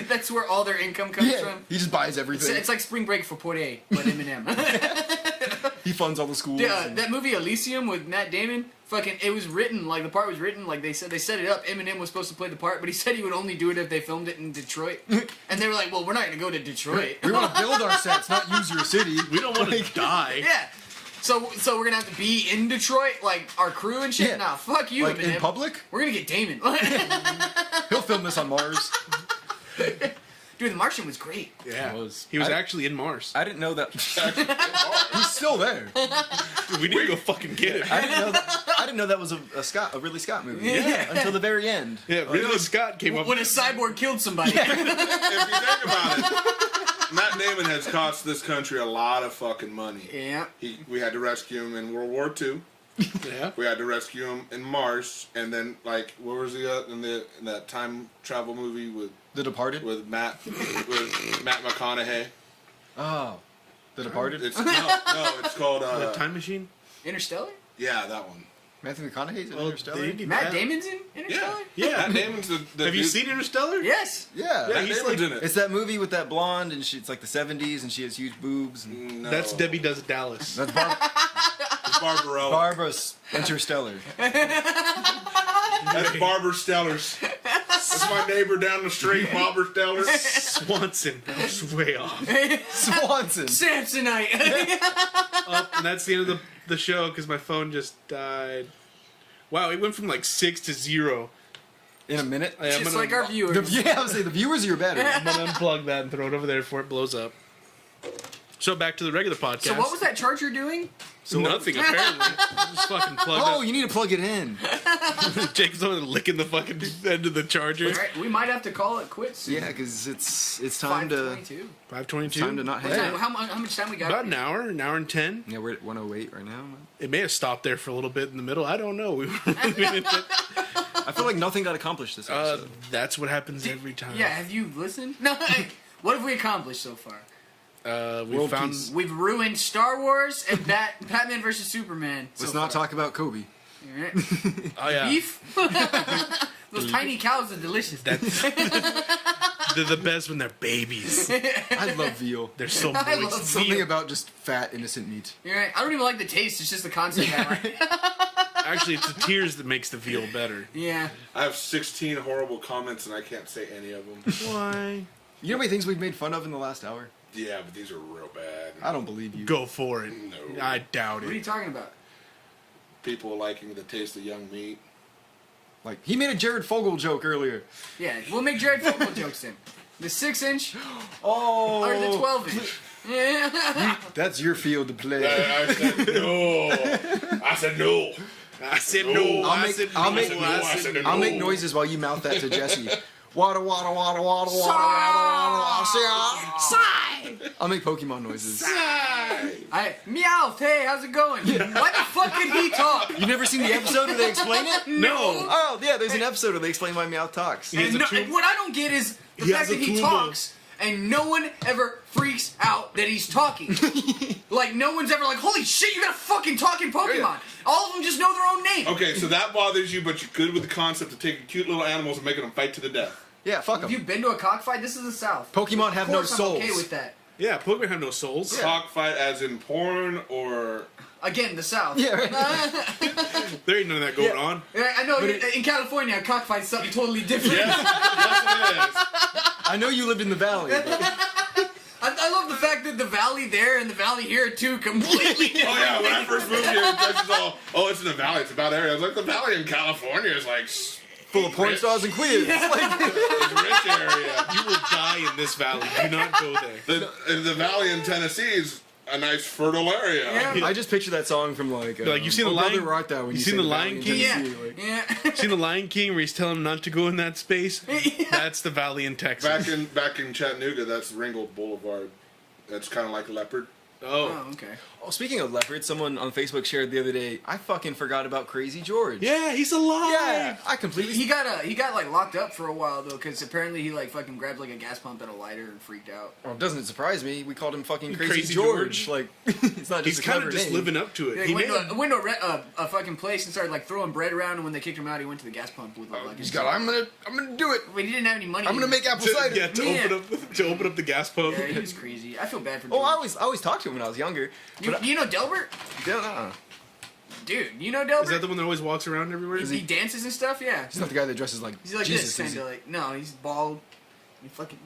That's where all their income comes Yeah, from. he just buys It's, everything. it's like spring break for Port A, but Eminem. He funds all the schools. and- That movie Elysium with Matt Damon, fucking, it was written, like, the part was written, like, they set it up, Eminem was supposed to play the part, but he said he would only do it if they filmed it in Detroit. And they were like, well, we're not gonna go to Detroit. We want to build our sets, not use your city. We don't want to die. Yeah. So we're gonna have to be in Detroit, like, our crew and shit? Yeah. Nah, fuck you, Like Eminem. in public? We're gonna get Damon. He'll film this on Mars. Dude, The Martian was great. Yeah. He was. He was I- actually in Mars. I didn't know that. He's still there. We need to go fucking get him. I didn't know that was a Ridley Scott movie. Yeah. Until the very end. Yeah, Ridley Scott came up When a cyborg killed somebody. If you think about it, Matt Damon has cost this country a lot of fucking money. Yeah. We had to rescue him in World War II. Yeah. We had to rescue him in Mars, and then like what was he in that time travel movie with The Departed? Matt McConaughey? Oh. The Departed? It's it's called The Time Machine? Interstellar? yeah, that one. Matthew McConaughey's in Well, Interstellar? they did Matt that. Damon's in Interstellar? Yeah. Matt Damon's the Have you dude- seen Interstellar? Yes. Yeah. Matt he's Damon's like- in it. It's that movie with that blonde, and it's like the 70s, and she has huge boobs. And No. That's Debbie Does Dallas. that's It's Barbarella. Barbara's Interstellar. That's Barbara Stellers. That's my neighbor down the street, Barbara Stellers. Swanson. That was way off. Swanson. Samsonite. Oh, and that's the end of the show because my phone just died. Wow, it went from like 6 to 0. In a minute. I'm Just gonna, like our viewers. Yeah, I would say the viewers are better. I'm gonna unplug that and throw it over there before it blows up. So back to the regular podcast. So what was that charger doing? Nothing apparently. Just fucking plugged Oh, you need to plug it in. up. Jake's over there licking the fucking end of the charger. All right, we might have to call it quits. Yeah, because it's time to 5:22. 5:22. time to not hang What time- out. How much time we got? About an hour and 10. Yeah, we're at 108 right now. It may have stopped there for a little bit in the middle. I don't know. We were I feel like nothing got accomplished this episode. that's what happens every time. Yeah, have you listened? No. What have we accomplished so far? We World found. peace. We've ruined Star Wars and Batman versus Superman. Let's so not far. talk about Kobe. All right. Oh yeah. Beef. Those tiny cows are delicious. They're the best when they're babies. I love veal. They're so I love moist. Something about just fat, innocent meat. You're right. I don't even like the taste. It's just the concept I like. Actually, it's the tears that makes the veal better. Yeah. I have 16 horrible comments and I can't say any of them. Why? You know how many things we've made fun of in the last hour? Yeah, but these are real bad. I don't believe you. Go for it. No. I doubt What are you it. talking about? People liking the taste of young meat. Like, he made a Jared Fogle joke earlier. Yeah, we'll make Jared Fogle jokes then. The 6-inch Oh. or the 12-inch. Yeah. That's your field to play. I said no. I said no. I said No. no. I'll I make- said no. I'll make- I said no. I'll make noises while you mouth that to Jesse. Wada wada wada wada wada wada wada. I'll make Pokemon noises. Meowth, hey, how's it going? Why the fuck did he talk? You never seen the episode where they explain it? No. Oh yeah, there's an episode where they explain why Meowth talks. has a And what I don't get is the He fact has that a he Toomba. talks and no one ever freaks out that he's talking. Like, no one's ever like, holy shit, you got a fucking talking Pokemon. All of them just know their own name. Okay, so that bothers you, but you're good with the concept of taking cute little animals and making them fight to the death. Yeah, fuck Have them. you been to a cockfight? This is the South. Pokemon have Of no course I'm souls. okay with that. Yeah, Pokemon have no souls. Cockfight as in porn or... Again, the South. Yeah, right. There ain't none of that going on. Yeah, I know, in California, a cockfight's something totally different. Yes, yes it is. I know you lived in the valley. But I love the fact that the valley there and the valley here are two completely different. Oh yeah, when I first moved here, Jess is all, oh, it's in the valley, it's about area. I was like, the valley in California is like... full of porn stars and queers. It's rich area. You will die in this valley. Do not go there. The valley in Tennessee is a nice fertile area. Yeah. I just picture that song from like Like, you seen Oh the Lion- Brother Art Thou when you you seen say the the Lion Valley in King? Yeah, Tennessee, like- yeah. Seen the Lion King where he's telling him not to go in that space? That's the valley in Texas. Back in Chattanooga, that's Ringgold Boulevard. That's kind of like Leopard. Oh. Oh, okay. Oh, speaking of leopards, someone on Facebook shared the other day. I fucking forgot about Crazy George. Yeah, he's alive. Yeah, I completely. He got like locked up for a while though, because apparently he like fucking grabbed like a gas pump and a lighter and freaked out. Well, doesn't surprise me. We called him fucking Crazy, Crazy George. George. Like, it's not just He's a kind clever of just name. living up to it. Yeah, He he went made to a fucking place and started like throwing bread around, and when they kicked him out, he went to the gas pump with like He's got. I'm gonna do it. But he didn't have any money. I'm gonna make apple cider. yeah, to open up the gas pump. Yeah, he was crazy. I feel bad for. Oh, George. I always talked to him when I was younger. You know Delbert? Dude, you know Delbert? Is that the one that always walks around everywhere? He dances and stuff. Yeah. He's not the guy that dresses like He's like Jesus. this is kind he? of like no, he's bald. He fucking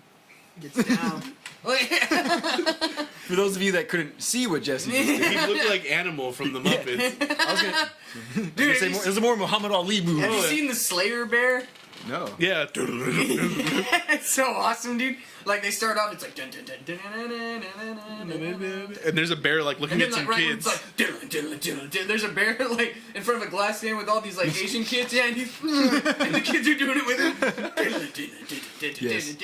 gets down. Like, For those of you that couldn't see what Jesse just did, He looked like Animal from the Muppets. I was gonna. dude, Say more, it was a more Muhammad Ali movie. have you seen the Slayer Bear? No. Yeah. It's so awesome, dude. Like they start off, it's like dun, dun, dun, dun, dun, dun, dun, dun, dun, dun. And there's a bear like And looking then at like some right when kids. it's like dun, dun, dun, dun, there's a bear like in front of a glass stand with all these like Asian kids, yeah, and he's and the kids are doing it with him. Yes.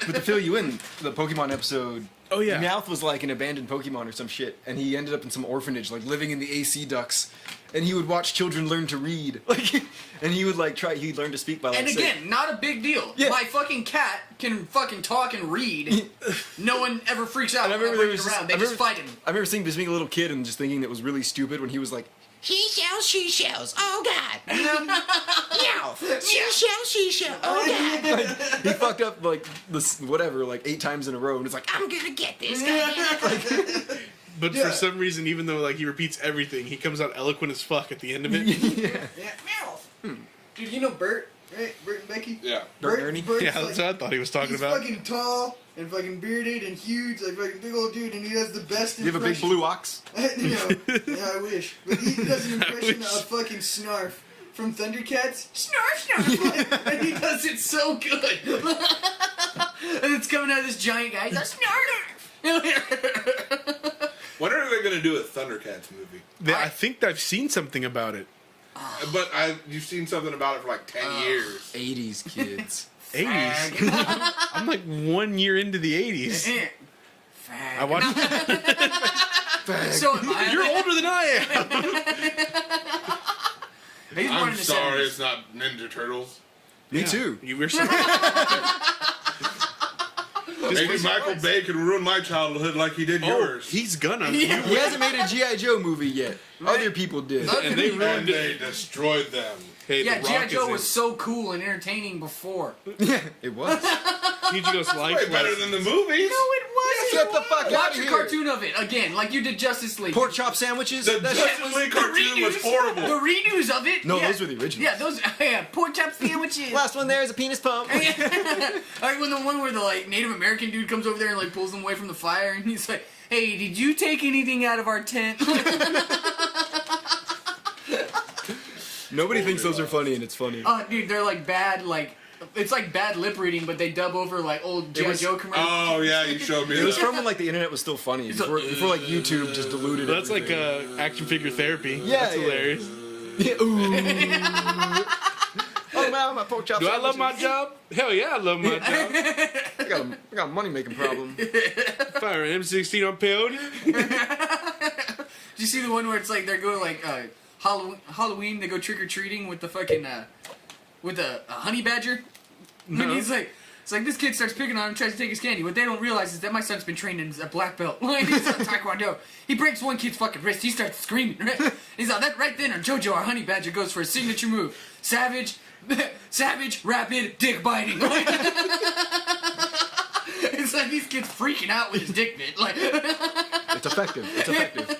But to fill you in, the Pokemon episode. Oh, yeah. Meowth was like an abandoned Pokemon or some shit, and he ended up in some orphanage, like living in the AC ducts. And he would watch children learn to read, like, and he would like try. He'd learn to speak by like. And again, not a big deal. Yeah. My fucking cat can fucking talk and read. No one ever freaks out. And I remember when there I was bring it just, around. They just fight him. I remember seeing being a little kid and just thinking that was really stupid when he was like, He shells, she shells. Oh God. Meow. She shells, she shells. Oh God. he fucked up like this whatever like 8 times in a row, and it's like, I'm gonna get this. Goddamn. But for some rereason, even though like he repeats everything, he comes out eloquent as fuck at the end of it. Yeah, meow. Dude, you know Bert, right? Bert and Becky. Yeah. Bert Ernie? Bert's Yeah, that's what I thought he was talking He's about. fucking tall and fucking bearded and huge, like fucking big old dude, and he does the best you have a big impression. blue ox. You know, yeah, I wish. But he does an impression wish. of fucking Snarf from Thundercats. Snarf, snarf. And he does it so good. And it's coming out of this giant guy. He's like, snarf. When are they going to do a Thundercats movie? I think I've seen something about it. But you've seen something about it for like 10 years. 80s kids. 80s. I'm like 1 year into the 80s. I watched. So am I. You're older than I am. He's born I'm in the sorry 70s. it's not Ninja Turtles. Me too. You were so. Maybe Michael Bay could ruin my childhood like he did Oh, yours. he's gonna. He hasn't made a G.I. Joe movie yet. Other people did. And they And ruined it. they destroyed them. Hey, Yeah, The G.I. Rock Joe is was so cool and entertaining before. Yeah, it was. in. He goes life Way better than the movies. No, it wasn't. Get the fuck out Watch of a here. cartoon of it again, like you did Justice League. Pork chop sandwiches. The That Justice shit League cartoon was horrible. The redos of it. No, yeah. those were the originals. Yeah, those. Yeah, pork chop sandwiches. Last one there is a penis pump. Like when the one where the like Native American dude comes over there and like pulls them away from the fire, and he's like, "Hey, did you take anything out of our tent?" Nobody thinks those are funny, and it's funny. Oh, dude, they're like bad, like it's like bad lip reading, but they dub over like old G.I. Joe commercials. Oh yeah, you showed me It was that. from when like the internet was still funny. Before like YouTube just diluted it. That's like action figure therapy. Yeah, That's yeah. hilarious. Oh man, my pork chop. Do I love my job? Hell yeah, I love my job. I got a money making problem. Fire an M16 on peyote. Did you see the one where it's like they're going like Halloween? They go trick or treating with the fucking with a honey badger. No. And he's like, it's like this kid starts picking on him, tries to take his candy. What they don't realize is that my son's been trained in a black belt. Like he's on Taekwondo. He breaks one kid's fucking wrist. He starts screaming. Right? He's like, that right then, or JoJo, our honey badger, goes for a signature move: savage, rapid, dick biting. It's like these kids freaking out with his dick bit. Like, It's effective. It's effective.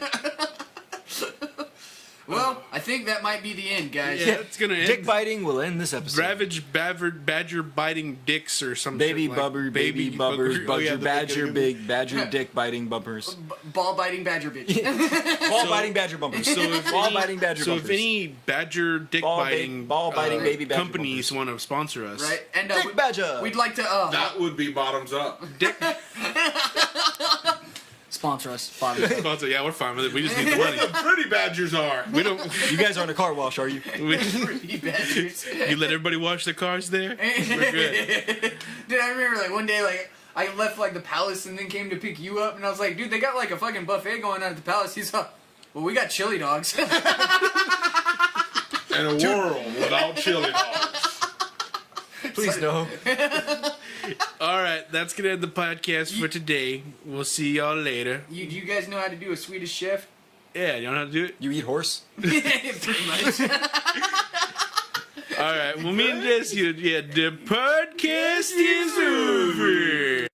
well, I think that might be the end, guys. Yeah, it's gonna end. Dick biting will end this episode. Ravage badger biting dicks or something. Baby bubber, baby bubbers, Oh, yeah, badger, the- big badger, dick biting bumpers. Ball biting badger bitch. Ball biting badger bumpers. So if Ball any, biting badger so bumpers. if any badger dick biting ball biting baby badger companies want to sponsor us, Right? And Dick badger. we'd like to That would be bottoms up. sponsor us. sponsor, yeah, we're fine with it. We just need the money. The pretty badgers are. We don't. You guys aren't a car wash, are you? We, badgers. you let everybody wash their cars there. We're good. Dude, I remember like one day like I left like the palace and then came to pick you up and I was like, dude, they got like a fucking buffet going on at the palace. He's like, well, we got chili dogs. In a world without chili dogs. Please no. All right, that's gonna end the podcast for today. We'll see y'all later. Do you guys know how to do a Swedish chef? Yeah, you know how to do it. You eat horse? Pretty much. All right, well, me and Jesse, yeah, the podcast is over.